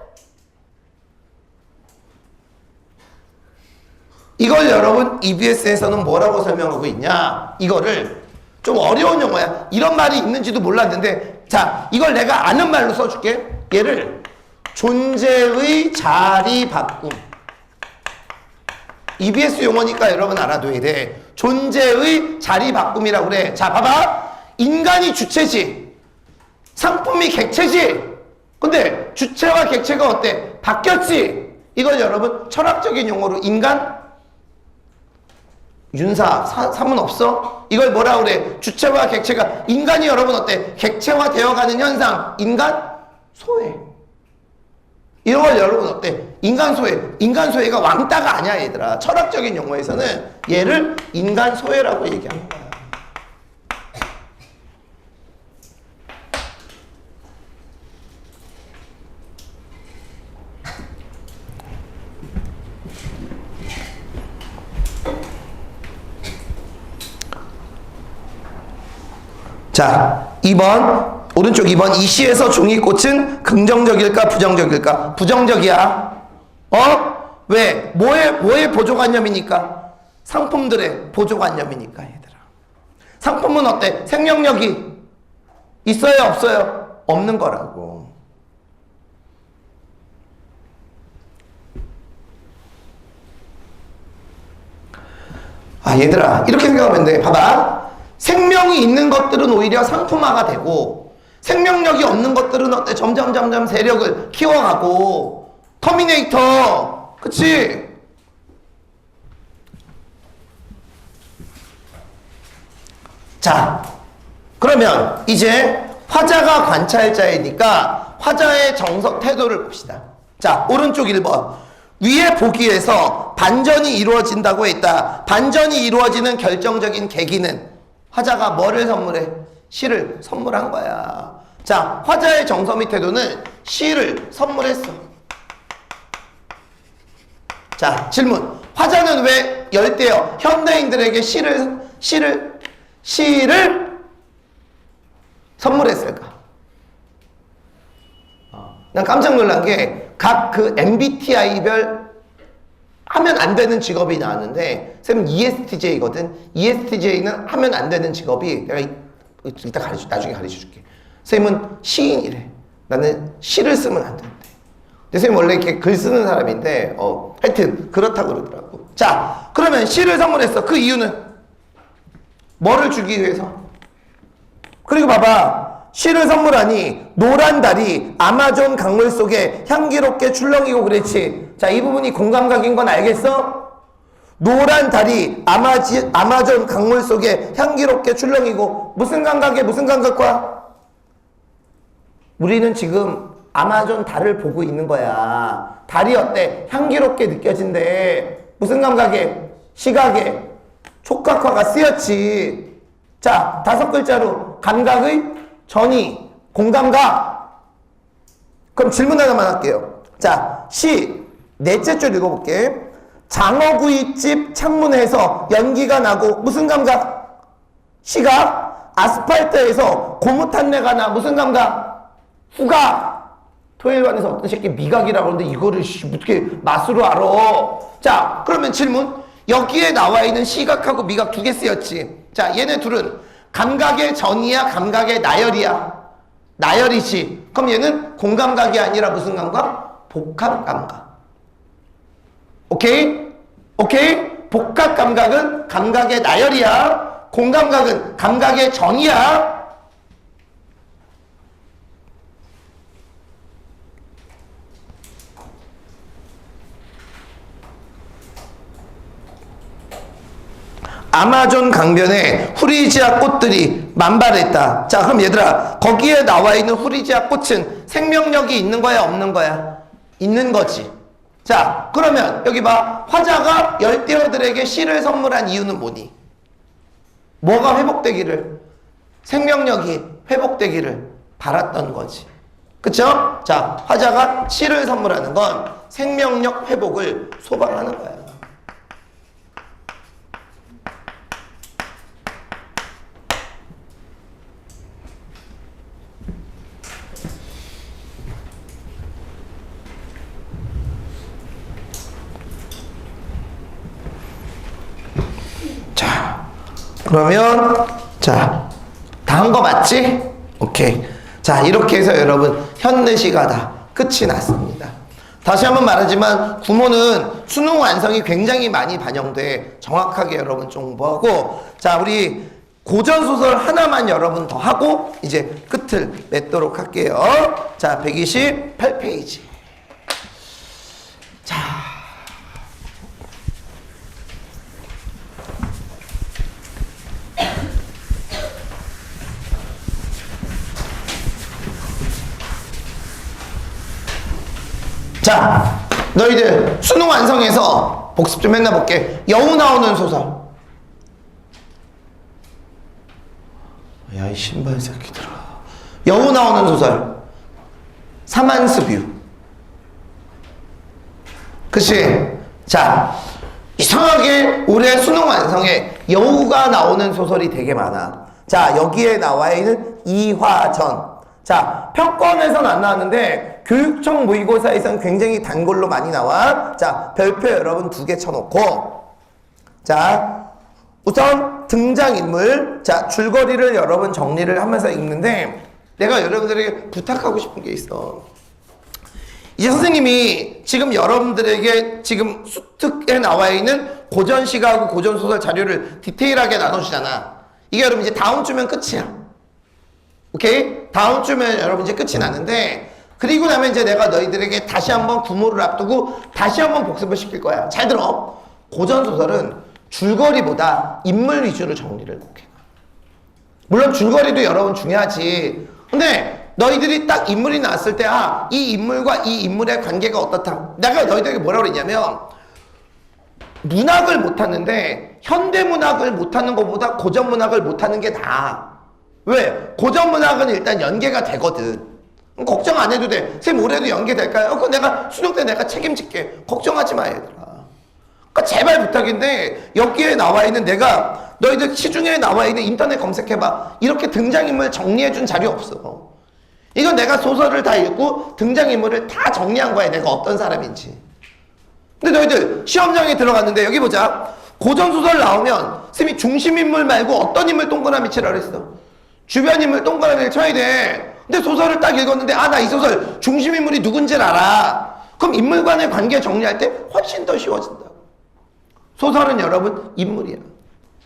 이걸 여러분 EBS에서는 뭐라고 설명하고 있냐? 이거를 좀 어려운 용어야. 이런 말이 있는지도 몰랐는데, 자, 이걸 내가 아는 말로 써줄게. 얘를 존재의 자리 바꿈. EBS 용어니까 여러분 알아둬야 돼. 존재의 자리 바꿈이라고 그래. 자, 봐봐. 인간이 주체지. 상품이 객체지. 근데 주체와 객체가 어때? 바뀌었지. 이걸 여러분 철학적인 용어로 인간 윤사 사문 없어? 이걸 뭐라 그래? 주체와 객체가. 인간이 여러분 어때? 객체화 되어가는 현상. 인간 소외. 이런 걸 여러분 어때? 인간 소외. 인간 소외가 왕따가 아니야 얘들아. 철학적인 용어에서는 얘를 인간 소외라고 얘기하는 거야. 자, 2번 오른쪽 2번. 이 시에서 종이꽃은 긍정적일까 부정적일까? 부정적이야. 왜? 뭐의 보조관념이니까? 상품들의 보조관념이니까 얘들아. 상품은 어때? 생명력이 있어요 없어요? 없는 거라고. 얘들아 이렇게 생각하면 돼. 봐봐. 생명이 있는 것들은 오히려 상품화가 되고, 생명력이 없는 것들은 어때? 점점 세력을 키워가고. 터미네이터, 그치? 자, 그러면 이제 화자가 관찰자이니까 화자의 정석 태도를 봅시다. 자, 오른쪽 1번. 위에 보기에서 반전이 이루어진다고 했다. 반전이 이루어지는 결정적인 계기는 화자가 뭐를 선물해? 시를 선물한 거야. 자, 화자의 정서 및 태도는 시를 선물했어. 자, 질문. 화자는 왜 열대어 현대인들에게 시를 선물했을까? 난 깜짝 놀란 게 각 그 MBTI별 하면 안 되는 직업이 나왔는데, 쌤은 ESTJ거든. ESTJ는 하면 안 되는 직업이, 내가 이따 나중에 가르쳐 줄게. 쌤은 시인이래. 나는 시를 쓰면 안 된대. 근데 쌤 원래 이렇게 글 쓰는 사람인데, 하여튼 그렇다고 그러더라고. 자, 그러면 시를 선물했어. 그 이유는 뭐를 주기 위해서? 그리고 봐봐. 시를 선물하니 노란 달이 아마존 강물 속에 향기롭게 출렁이고 그랬지. 자, 이 부분이 공감각인 건 알겠어? 노란 달이 아마존 강물 속에 향기롭게 출렁이고. 무슨 감각에 무슨 감각과? 우리는 지금 아마존 달을 보고 있는 거야. 달이 어때? 향기롭게 느껴진대. 무슨 감각에? 시각에. 촉각화가 쓰였지. 자, 5글자로 감각의 전이, 공감각. 그럼 질문 하나만 할게요. 자, 시 넷째 줄 읽어볼게. 장어구이집 창문에서 연기가 나고. 무슨 감각? 시각. 아스팔트에서 고무 탄내가 나. 무슨 감각? 후각. 토요일반에서 어떤 새끼 미각이라고 하는데 이거를 어떻게 맛으로 알아? 자, 그러면 질문. 여기에 나와 있는 시각하고 미각 2개 쓰였지. 자, 얘네 둘은 감각의 전이야, 감각의 나열이야? 나열이지. 그럼 얘는 공감각이 아니라 무슨 감각? 복합 감각. 오케이? 오케이? 복합 감각은 감각의 나열이야. 공감각은 감각의 전이야. 아마존 강변에 후리지아 꽃들이 만발했다. 자, 그럼 얘들아, 거기에 나와 있는 후리지아 꽃은 생명력이 있는 거야, 없는 거야? 있는 거지. 자, 그러면 여기 봐. 화자가 열대어들에게 시를 선물한 이유는 뭐니? 뭐가 회복되기를? 생명력이 회복되기를 바랐던 거지. 그쵸? 자, 화자가 7을 선물하는 건 생명력 회복을 소방하는 거야. 자, 그러면 자, 다음 거 맞지? 오케이. 자, 이렇게 해서 여러분 현대시가 다 끝이 났습니다. 다시 한번 말하지만 구모는 수능 완성이 굉장히 많이 반영돼 정확하게 여러분 공부하고, 자, 우리 고전소설 하나만 여러분 더 하고 이제 끝을 맺도록 할게요. 자, 128페이지. 자, 자, 너희들 수능 완성해서 복습 좀 했나 볼게. 여우 나오는 소설. 야, 이 신발 새끼들아. 여우 나오는 소설. 사만스뷰. 그치? 자, 이상하게 올해 수능 완성에 여우가 나오는 소설이 되게 많아. 자, 여기에 나와 있는 이화전. 자, 평가원에서는 안 나왔는데 교육청 모의고사에서는 굉장히 단골로 많이 나와. 자, 별표 여러분 2개 쳐놓고, 자, 우선 등장인물, 자, 줄거리를 여러분 정리를 하면서 읽는데, 내가 여러분들에게 부탁하고 싶은 게 있어. 이제 선생님이 지금 여러분들에게 지금 수특에 나와 있는 고전시가하고 고전소설 자료를 디테일하게 나눠주잖아. 이게 여러분 이제 다음 주면 끝이야. 오케이? 다음 주면 여러분 이제 끝이 나는데, 그리고 나면 이제 내가 너희들에게 다시 한번 구모를 앞두고 다시 한번 복습을 시킬 거야. 잘 들어. 고전소설은 줄거리보다 인물 위주로 정리를 꼭 해. 물론 줄거리도 여러분 중요하지. 근데 너희들이 딱 인물이 나왔을 때, 아, 이 인물과 이 인물의 관계가 어떻다. 내가 너희들에게 뭐라고 그랬냐면, 문학을 못하는데 현대문학을 못하는 것보다 고전문학을 못하는 게 나아. 왜? 고전문학은 일단 연계가 되거든. 걱정 안 해도 돼. 쌤 올해도 연계될까요? 그거 내가 수능 때 내가 책임질게. 걱정하지 마, 얘들아. 그러니까 제발 부탁인데, 여기에 나와 있는, 내가 너희들 시중에 나와 있는 인터넷 검색해봐. 이렇게 등장인물 정리해준 자료 없어. 이건 내가 소설을 다 읽고 등장인물을 다 정리한 거야. 내가 어떤 사람인지. 근데 너희들 시험장에 들어갔는데 여기 보자. 고전소설 나오면 쌤이 중심인물 말고 어떤 인물 동그라미 치라 그랬어. 주변 인물 동그라미를 쳐야 돼. 근데 소설을 딱 읽었는데, 아, 나 이 소설 중심인물이 누군지를 알아. 그럼 인물 간의 관계 정리할 때 훨씬 더 쉬워진다고. 소설은 여러분 인물이야.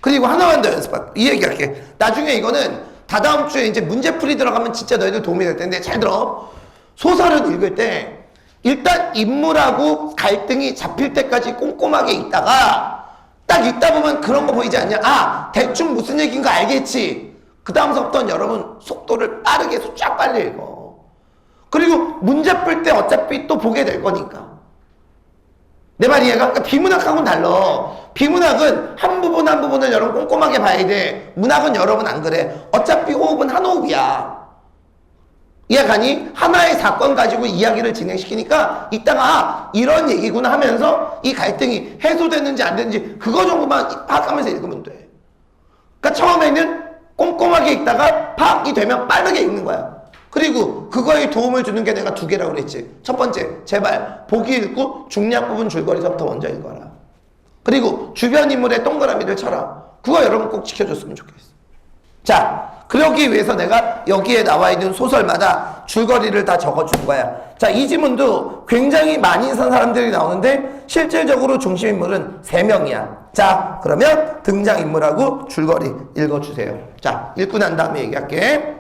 그리고 하나만 더 연습할게. 이 얘기할게. 나중에 이거는 다다음 주에 이제 문제풀이 들어가면 진짜 너희들 도움이 될 텐데, 잘 들어. 소설을 읽을 때 일단 인물하고 갈등이 잡힐 때까지 꼼꼼하게 읽다가 딱 읽다 보면 그런 거 보이지 않냐? 아, 대충 무슨 얘기인 거 알겠지. 그 다음서부터는 여러분 속도를 빠르게 쫙 빨리 읽어. 그리고 문제 풀 때 어차피 또 보게 될 거니까. 내 말 이해가? 그러니까 비문학하고는 달라. 비문학은 한 부분 한 부분을 여러분 꼼꼼하게 봐야 돼. 문학은 여러분 안 그래. 어차피 호흡은 한 호흡이야. 이해가니? 하나의 사건 가지고 이야기를 진행시키니까 이따가, 아, 이런 얘기구나 하면서 이 갈등이 해소됐는지 안 됐는지 그거 정도만 파악하면서 읽으면 돼. 그러니까 처음에는 꼼꼼하게 읽다가 파악이 되면 빠르게 읽는 거야. 그리고 그거에 도움을 주는 게 내가 2개라고 그랬지. 첫 번째, 제발 보기 읽고 중요한 부분 줄거리서부터 먼저 읽어라. 그리고 주변 인물의 동그라미를 쳐라. 그거 여러분 꼭 지켜줬으면 좋겠어. 자, 그러기 위해서 내가 여기에 나와 있는 소설마다 줄거리를 다 적어준 거야. 자, 이 지문도 굉장히 많이 쓴 사람들이 나오는데 실질적으로 중심인물은 3명이야. 자, 그러면 등장인물하고 줄거리 읽어주세요. 자, 읽고 난 다음에 얘기할게.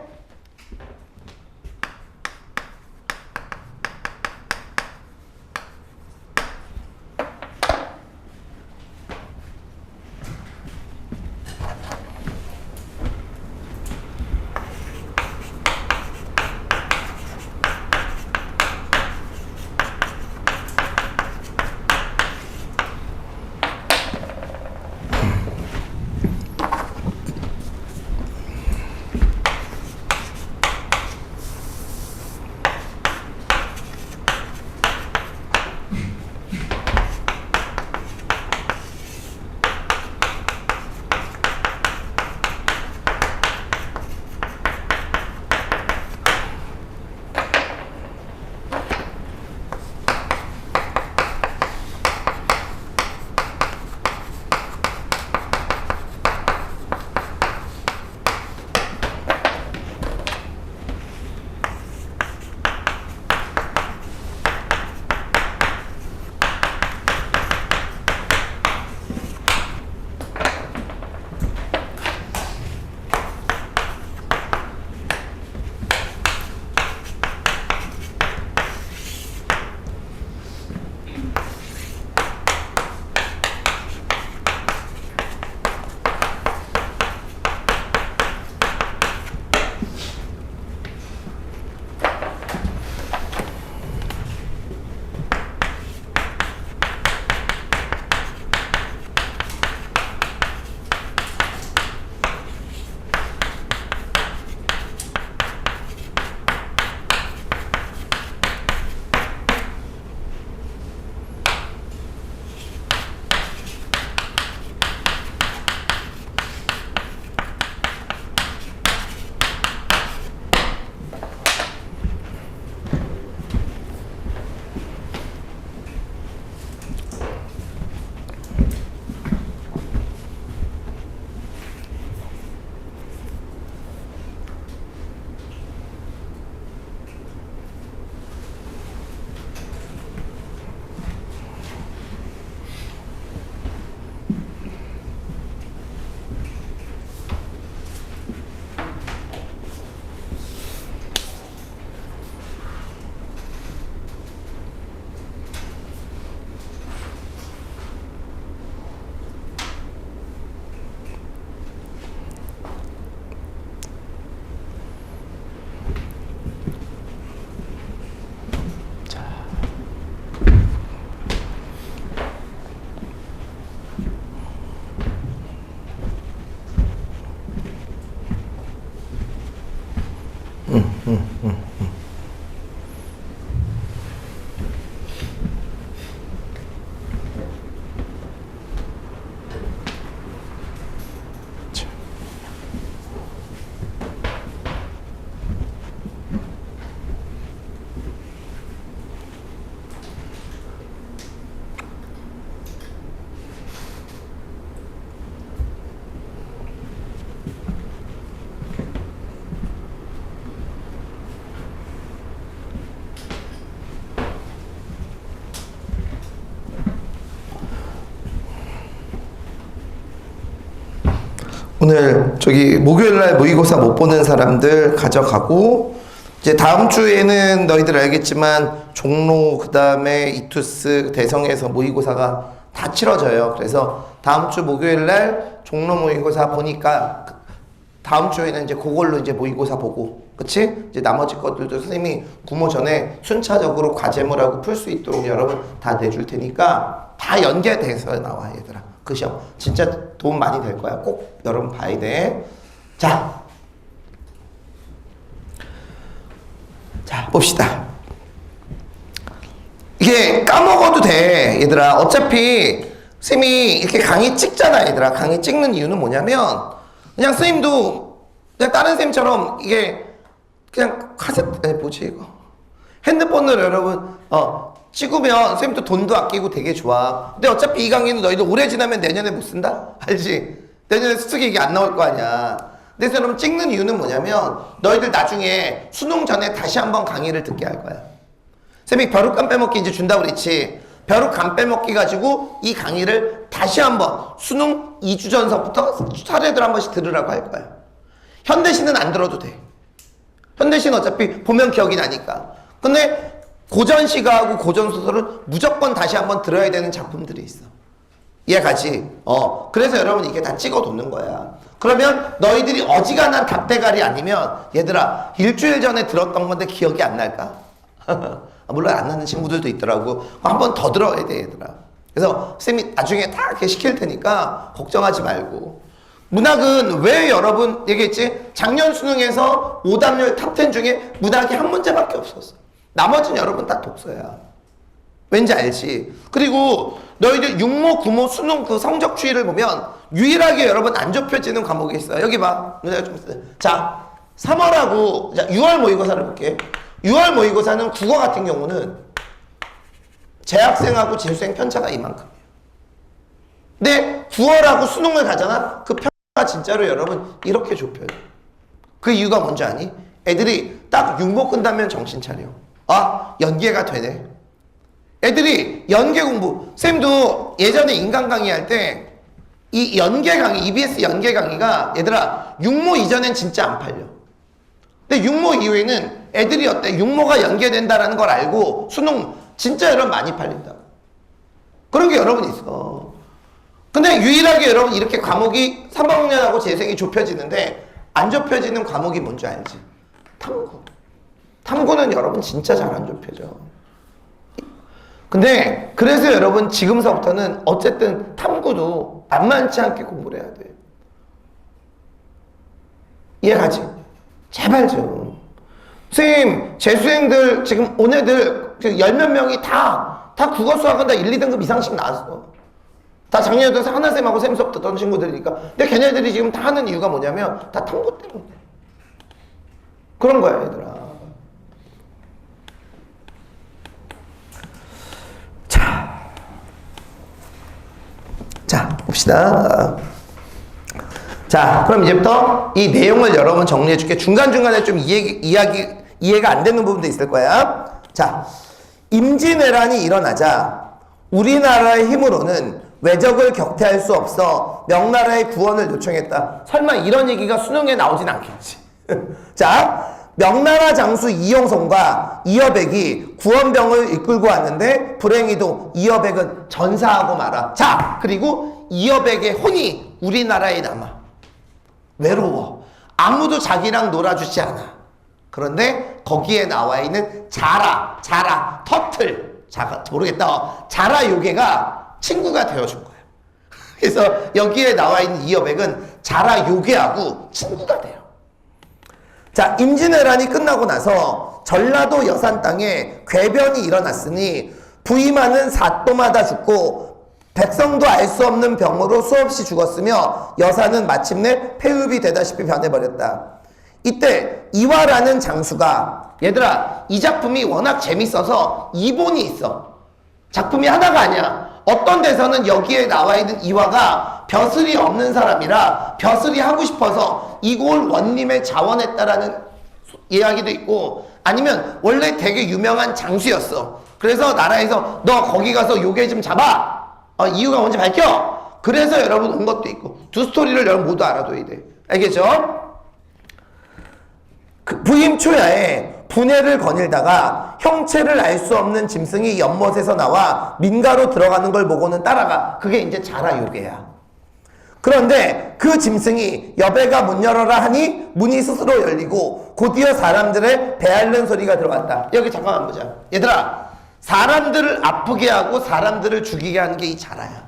오늘 저기 목요일날 모의고사 못 보는 사람들 가져가고, 이제 다음 주에는 너희들 알겠지만 종로 그 다음에 이투스 대성에서 모의고사가 다 치러져요. 그래서 다음 주 목요일날 종로 모의고사 보니까 다음 주에는 이제 그걸로 이제 모의고사 보고, 그치? 이제 나머지 것들도 선생님이 구모 전에 순차적으로 과제물하고 풀 수 있도록 여러분 다 내줄 테니까 다 연계돼서 나와, 얘들아. 그 시험 진짜 도움 많이 될 거야. 꼭 여러분 봐야 돼. 자, 봅시다. 이게 까먹어도 돼, 얘들아. 어차피 선생님이 이렇게 강의 찍잖아, 얘들아. 강의 찍는 이유는 뭐냐면 그냥 선생님도 그냥 다른 선생님처럼 이게 그냥 카세트, 아니 뭐지 이거, 핸드폰으로 여러분 찍으면 선생님도 돈도 아끼고 되게 좋아. 근데 어차피 이 강의는 너희들 오래 지나면 내년에 못 쓴다? 알지? 내년에 수특이 이게 안 나올 거 아니야. 그래서 여러분 찍는 이유는 뭐냐면 너희들 나중에 수능 전에 다시 한번 강의를 듣게 할 거야. 선생님이 벼룩간 빼먹기 이제 준다고 그랬지. 벼룩간 빼먹기 가지고 이 강의를 다시 한번 수능 2주 전서부터 차례들 한 번씩 들으라고 할 거야. 현대시는 안 들어도 돼. 현대시는 어차피 보면 기억이 나니까. 근데 고전시가하고 고전소설은 무조건 다시 한번 들어야 되는 작품들이 있어. 이해가지? 그래서 여러분 이게 다 찍어놓는 거야. 그러면 너희들이 어지간한 답대가리 아니면 얘들아 일주일 전에 들었던 건데 기억이 안 날까? 물론 안 나는 친구들도 있더라고. 한 번 더 들어야 돼, 얘들아. 그래서 쌤이 나중에 다 이렇게 시킬 테니까 걱정하지 말고. 문학은 왜 여러분 얘기했지? 작년 수능에서 오답률 탑10 중에 문학이 한 문제밖에 없었어. 나머지는 여러분 다 독서야. 왠지 알지? 그리고 너희들 6모, 9모 수능 그 성적 추이를 보면 유일하게 여러분 안 좁혀지는 과목이 있어요. 여기 봐. 자, 3월하고 6월 모의고사를 볼게. 6월 모의고사는 국어 같은 경우는 재학생하고 재수생 편차가 이만큼이에요. 근데 9월하고 수능을 가잖아? 그 편차가 진짜로 여러분 이렇게 좁혀요. 그 이유가 뭔지 아니? 애들이 딱 6모 끝나면 정신 차려. 아, 연계가 되네. 애들이 연계 공부. 쌤도 예전에 인강 강의 할 때 이 연계 강의, EBS 연계 강의가 얘들아 6모 이전엔 진짜 안 팔려. 근데 6모 이후에는 애들이 어때? 6모가 연계된다라는 걸 알고 수능 진짜 여러분 많이 팔린다. 그런 게 여러분 있어. 근데 유일하게 여러분 이렇게 과목이 3학년하고 재생이 좁혀지는데 안 좁혀지는 과목이 뭔지 알지? 탐구. 탐구는 여러분 진짜 잘 안 좁혀져. 근데 그래서 여러분 지금서부터는 어쨌든 탐구도 만만치 않게 공부를 해야 돼. 이해가지? 제발 좀. 선생님, 재수생들 지금 온 애들 10몇 명이 다 국어 수학은 다 1, 2등급 이상씩 나왔어. 다 작년에도 하나쌤하고 쌤 수업 듣던 친구들이니까. 근데 걔네들이 지금 다 하는 이유가 뭐냐면 다 탐구 때문에. 그런 거야, 얘들아. 자, 봅시다. 자, 그럼 이제부터 이 내용을 여러분 정리해 줄게. 중간중간에 좀 이해가 안 되는 부분도 있을 거야. 자, 임진왜란이 일어나자 우리나라의 힘으로는 외적을 격퇴할 수 없어 명나라의 구원을 요청했다. 설마 이런 얘기가 수능에 나오진 않겠지. 자, 명나라 장수 이용성과 이여백이 구원병을 이끌고 왔는데 불행히도 이여백은 전사하고 말아. 자, 그리고 이여백의 혼이 우리나라에 남아. 외로워. 아무도 자기랑 놀아주지 않아. 그런데 거기에 나와 있는 자라, 터틀, 모르겠다. 자라 요괴가 친구가 되어준 거야. 그래서 여기에 나와 있는 이여백은 자라 요괴하고 친구가 돼요. 자, 임진왜란이 끝나고 나서 전라도 여산 땅에 궤변이 일어났으니 부임하는 사또마다 죽고 백성도 알 수 없는 병으로 수없이 죽었으며 여산은 마침내 폐흡이 되다시피 변해버렸다. 이때 이화라는 장수가, 얘들아 이 작품이 워낙 재밌어서 이본이 있어. 작품이 하나가 아니야. 어떤 데서는 여기에 나와 있는 이화가 벼슬이 없는 사람이라 벼슬이 하고 싶어서 이골 원림에 자원했다라는 이야기도 있고, 아니면 원래 되게 유명한 장수였어. 그래서 나라에서 너 거기 가서 요괴 좀 잡아. 이유가 뭔지 밝혀. 그래서 여러분 온 것도 있고 두 스토리를 여러분 모두 알아둬야 돼. 알겠죠? 그 부임 초야에 분해를 거닐다가 형체를 알 수 없는 짐승이 연못에서 나와 민가로 들어가는 걸 보고는 따라가. 그게 이제 자라 요괴야. 그런데 그 짐승이 여배가 문 열어라 하니 문이 스스로 열리고 곧이어 사람들의 배 앓는 소리가 들어갔다. 여기 잠깐만 보자. 얘들아, 사람들을 아프게 하고 사람들을 죽이게 하는 게 이 자라야.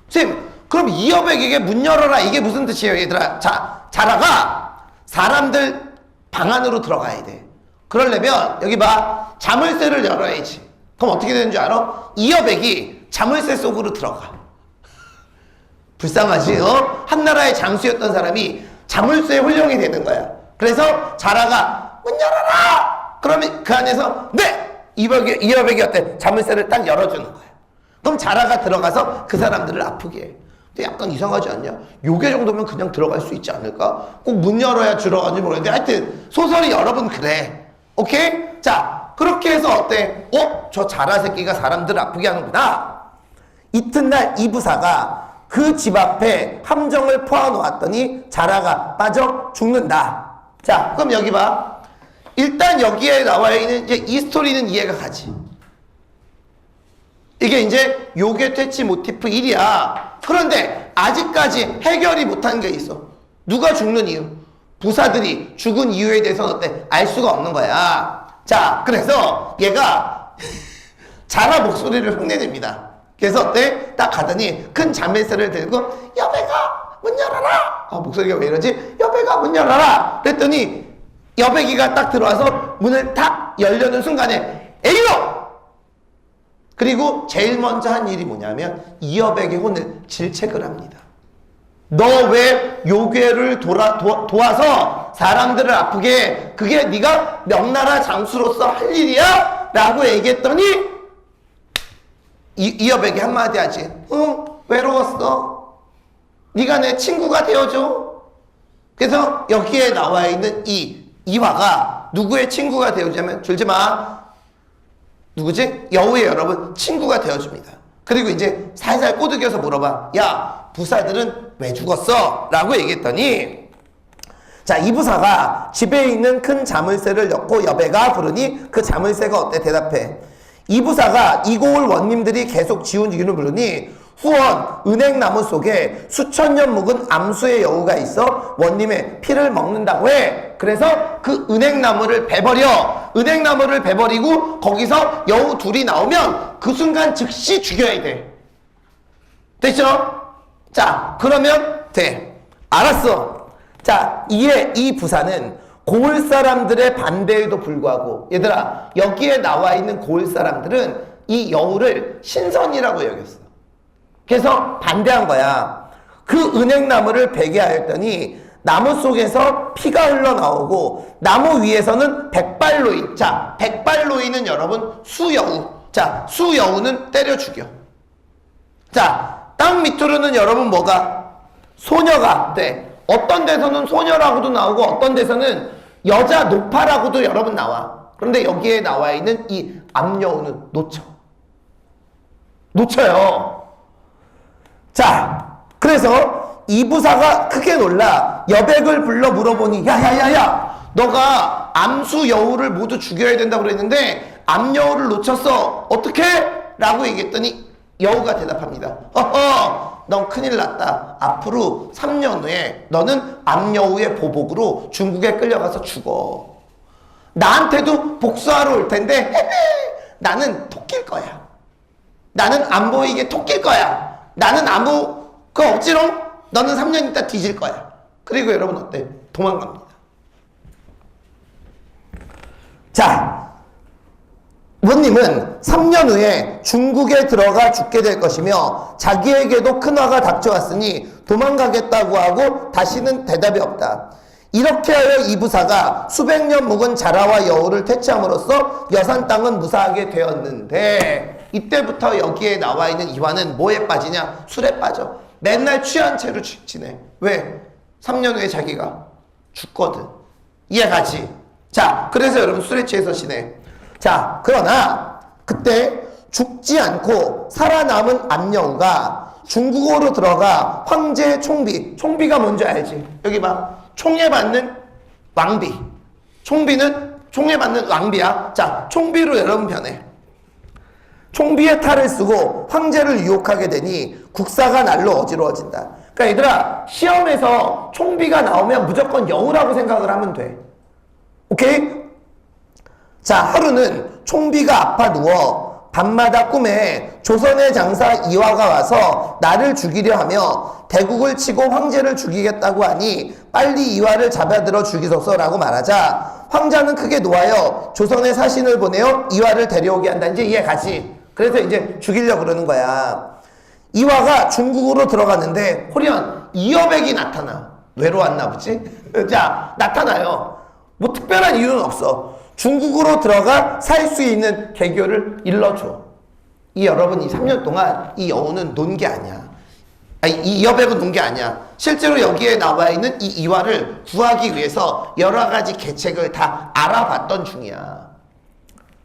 선생님, 그럼 이 여백에게 문 열어라 이게 무슨 뜻이에요? 얘들아, 자라가 사람들 방 안으로 들어가야 돼. 그러려면 여기 봐, 자물쇠를 열어야지. 그럼 어떻게 되는 줄 알아? 이 여백이 자물쇠 속으로 들어가. 불쌍하지? 한나라의 장수였던 사람이 자물쇠에 홀령이 되는 거야. 그래서 자라가 문 열어라! 그러면 그 안에서 네! 이 여백이 어때? 자물쇠를 딱 열어주는 거야. 그럼 자라가 들어가서 그 사람들을 아프게 해. 근데 약간 이상하지 않냐? 요게 정도면 그냥 들어갈 수 있지 않을까? 꼭 문 열어야 들어가는지 모르겠는데 하여튼 소설이 여러분 그래. 오케이? 자, 그렇게 해서 어때? 저 자라 새끼가 사람들을 아프게 하는구나. 이튿날 이 부사가 그 집 앞에 함정을 퍼놓았더니 자라가 빠져 죽는다. 자, 그럼 여기 봐. 일단 여기에 나와 있는 이제 이 스토리는 이해가 가지. 이게 이제 요괴 퇴치 모티프 1이야. 그런데 아직까지 해결이 못한 게 있어. 누가 죽는 이유? 부사들이 죽은 이유에 대해서는 어때? 알 수가 없는 거야. 자, 그래서 얘가 자라 목소리를 흉내냅니다. 그래서 어때? 딱 가더니 큰 자매새를 들고 여배가 문 열어라! 목소리가 왜 이러지? 여배가 문 열어라! 그랬더니 여배기가 딱 들어와서 문을 탁 열려는 순간에 에이요! 그리고 제일 먼저 한 일이 뭐냐면 이 여백의 혼을 질책을 합니다. 너 왜 요괴를 도와서 사람들을 아프게 해? 그게 네가 명나라 장수로서 할 일이야? 라고 얘기했더니 이 여백이 한마디 하지. 응, 외로웠어. 네가 내 친구가 되어줘. 그래서 여기에 나와 있는 이화가 누구의 친구가 되어주냐면 졸지마. 누구지? 여우의 여러분 친구가 되어줍니다. 그리고 이제 살살 꼬드겨서 물어봐. 야, 부사들은 왜 죽었어? 라고 얘기했더니 자, 이 부사가 집에 있는 큰 자물쇠를 엮고 여배가 부르니 그 자물쇠가 어때? 대답해. 이 부사가 이고을 원님들이 계속 지운 이유를 부르니 후원 은행나무 속에 수천 년 묵은 암수의 여우가 있어 원님의 피를 먹는다고 해. 그래서 그 은행나무를 베버려. 은행나무를 베버리고 거기서 여우 둘이 나오면 그 순간 즉시 죽여야 돼. 됐죠? 자, 그러면 돼. 알았어. 자, 이에 이 부사는 고을 사람들의 반대에도 불구하고 얘들아, 여기에 나와 있는 고을 사람들은 이 여우를 신선이라고 여겼어. 그래서 반대한 거야. 그 은행나무를 베게 하였더니 나무 속에서 피가 흘러나오고 나무 위에서는 백발로인. 자, 백발로인은 여러분 수여우. 자, 수여우는 때려 죽여. 자, 땅 밑으로는 여러분 뭐가? 소녀가 돼. 어떤 데서는 소녀라고도 나오고 어떤 데서는 여자 노파라고도 여러분 나와. 그런데 여기에 나와 있는 이 암여우는 놓쳐요. 자, 그래서 이 부사가 크게 놀라 여백을 불러 물어보니 야야야야, 너가 암수 여우를 모두 죽여야 된다고 그랬는데 암여우를 놓쳤어. 어떻게? 라고 얘기했더니 여우가 대답합니다. 넌 큰일 났다. 앞으로 3년 후에 너는 암여우의 보복으로 중국에 끌려가서 죽어. 나한테도 복수하러 올 텐데 나는 토끼일 거야. 나는 안 보이게 토끼일 거야. 나는 아무 그 억지로 너는 3년 있다 뒤질 거야. 그리고 여러분 어때? 도망갑니다. 자, 원님은 3년 후에 중국에 들어가 죽게 될 것이며 자기에게도 큰 화가 닥쳐왔으니 도망가겠다고 하고 다시는 대답이 없다. 이렇게 하여 이 부사가 수백 년 묵은 자라와 여우를 퇴치함으로써 여산 땅은 무사하게 되었는데 이때부터 여기에 나와 있는 이화는 뭐에 빠지냐? 술에 빠져. 맨날 취한 채로 지내. 왜? 3년 후에 자기가 죽거든. 이해가지? 자, 그래서 여러분 술에 취해서 지내. 자, 그러나 그때 죽지 않고 살아남은 암여우가 중국어로 들어가 황제 총비. 총비가 뭔지 알지? 여기 봐. 총에 받는 왕비. 총비는 총에 받는 왕비야. 자, 총비로 여러분 변해. 총비의 탈을 쓰고 황제를 유혹하게 되니 국사가 날로 어지러워진다. 그러니까 얘들아, 시험에서 총비가 나오면 무조건 여우라고 생각을 하면 돼. 오케이? 자, 하루는 총비가 아파 누워 밤마다 꿈에 조선의 장사 이화가 와서 나를 죽이려 하며 대국을 치고 황제를 죽이겠다고 하니 빨리 이화를 잡아들어 죽이소서라고 말하자 황자는 크게 노하여 조선의 사신을 보내어 이화를 데려오게 한다. 이제 이해 가지. 그래서 이제 죽이려고 그러는 거야. 이화가 중국으로 들어갔는데 호련 이여백이 나타나. 외로웠나 보지? 자, 나타나요. 뭐 특별한 이유는 없어. 중국으로 들어가 살 수 있는 개교를 일러줘. 여러분 이 3년 동안 이 여우는 논 게 아니야. 아니, 이 여백은 논 게 아니야. 실제로 여기에 나와 있는 이 이화를 구하기 위해서 여러 가지 계책을 다 알아봤던 중이야.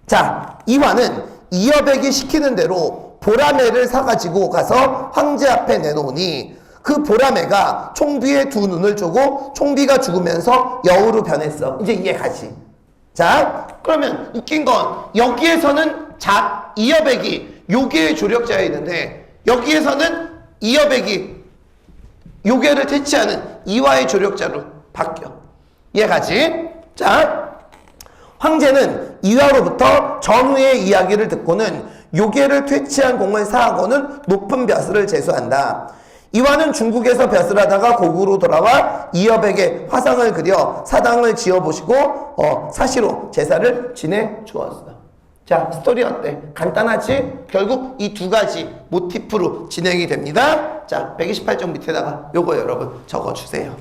자, 이화는 이여백이 시키는 대로 보라매를 사가지고 가서 황제 앞에 내놓으니 그 보라매가 총비의 두 눈을 쪼고 총비가 죽으면서 여우로 변했어. 이제 이해 가지. 자, 그러면 웃긴 건 여기에서는 이여백이 요괴의 조력자에 있는데 여기에서는 이여백이 요괴를 퇴치하는 이화의 조력자로 바뀌어. 이해 가지? 자, 황제는 이화로부터 전후의 이야기를 듣고는 요괴를 퇴치한 공을 사하고는 높은 벼슬을 제수한다. 이화는 중국에서 벼슬하다가 고구로 돌아와 이여백의 화상을 그려 사당을 지어보시고 사시로 제사를 지내 주었어. 자, 스토리 어때? 간단하지? 결국 이 두 가지 모티프로 진행이 됩니다. 자, 128쪽 밑에다가 요거 여러분 적어주세요.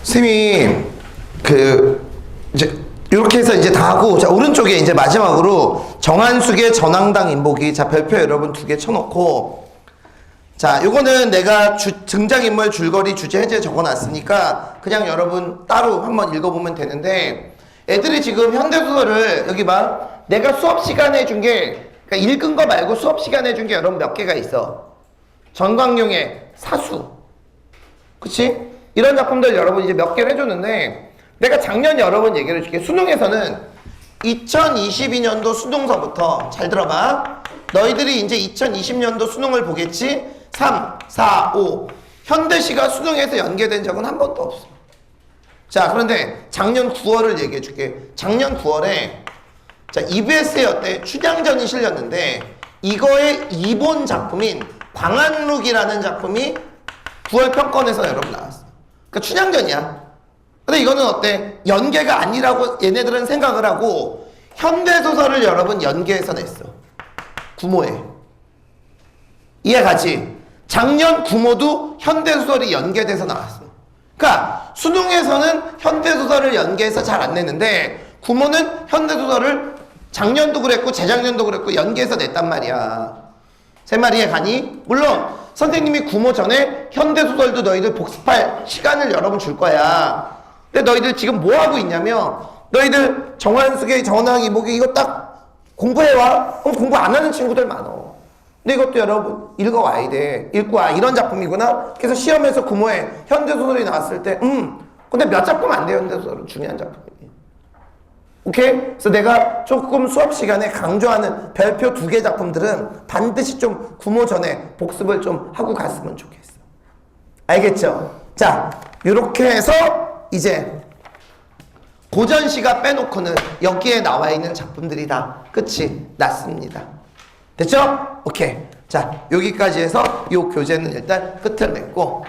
스님이 이제 이렇게 해서 이제 다 하고, 자, 오른쪽에 이제 마지막으로 정한숙의 전황당 인보기. 자, 별표 여러분 2개 쳐놓고, 자, 요거는 내가 등장인물 줄거리 주제 해제 적어놨으니까 그냥 여러분 따로 한번 읽어보면 되는데, 애들이 지금 현대소설을 여기 봐, 내가 수업 시간에 해준 게, 그러니까 읽은 거 말고 수업 시간에 해준 게 여러분 몇 개가 있어. 전광용의 사수, 그치? 이런 작품들 여러분 이제 몇 개를 해줬는데, 내가 작년 여러 번 얘기를 해줄게. 수능에서는 2022년도 수능서부터 잘 들어봐. 너희들이 이제 2020년도 수능을 보겠지? 3, 4, 5. 현대시가 수능에서 연계된 적은 한 번도 없어. 자, 그런데 작년 9월을 얘기해 줄게. 작년 9월에 자, EBS에 어때? 춘향전이 실렸는데 이거의 이본 작품인 광안룩이라는 작품이 9월 평권에서 여러분 나왔어. 그러니까 춘향전이야. 근데 이거는 어때? 연계가 아니라고 얘네들은 생각을 하고 현대소설을 여러분 연계해서 냈어. 구모에. 이해 가지? 작년 구모도 현대소설이 연계돼서 나왔어. 그러니까 수능에서는 현대소설을 연계해서 잘 안 내는데 구모는 현대소설을 작년도 그랬고 재작년도 그랬고 연계해서 냈단 말이야. 세 마리에 가니? 물론 선생님이 구모 전에 현대소설도 너희들 복습할 시간을 여러분 줄 거야. 근데 너희들 지금 뭐 하고 있냐면 너희들 정환숙의 전화기 뭐기 이거 딱 공부해와? 그럼 공부 안 하는 친구들 많어. 근데 이것도 여러분 읽어와야 돼. 읽고 와. 이런 작품이구나. 그래서 시험에서 구모에 현대소설이 나왔을 때 근데 몇 작품 안 돼요. 현대소설은 중요한 작품이. 오케이? 그래서 내가 조금 수업 시간에 강조하는 별표 2개 작품들은 반드시 좀 구모 전에 복습을 좀 하고 갔으면 좋겠어. 알겠죠? 자, 요렇게 해서 이제 고전시가 빼놓고는 여기에 나와 있는 작품들이 다 끝이 났습니다. 됐죠? 오케이. 자, 여기까지 해서 요 교재는 일단 끝을 맺고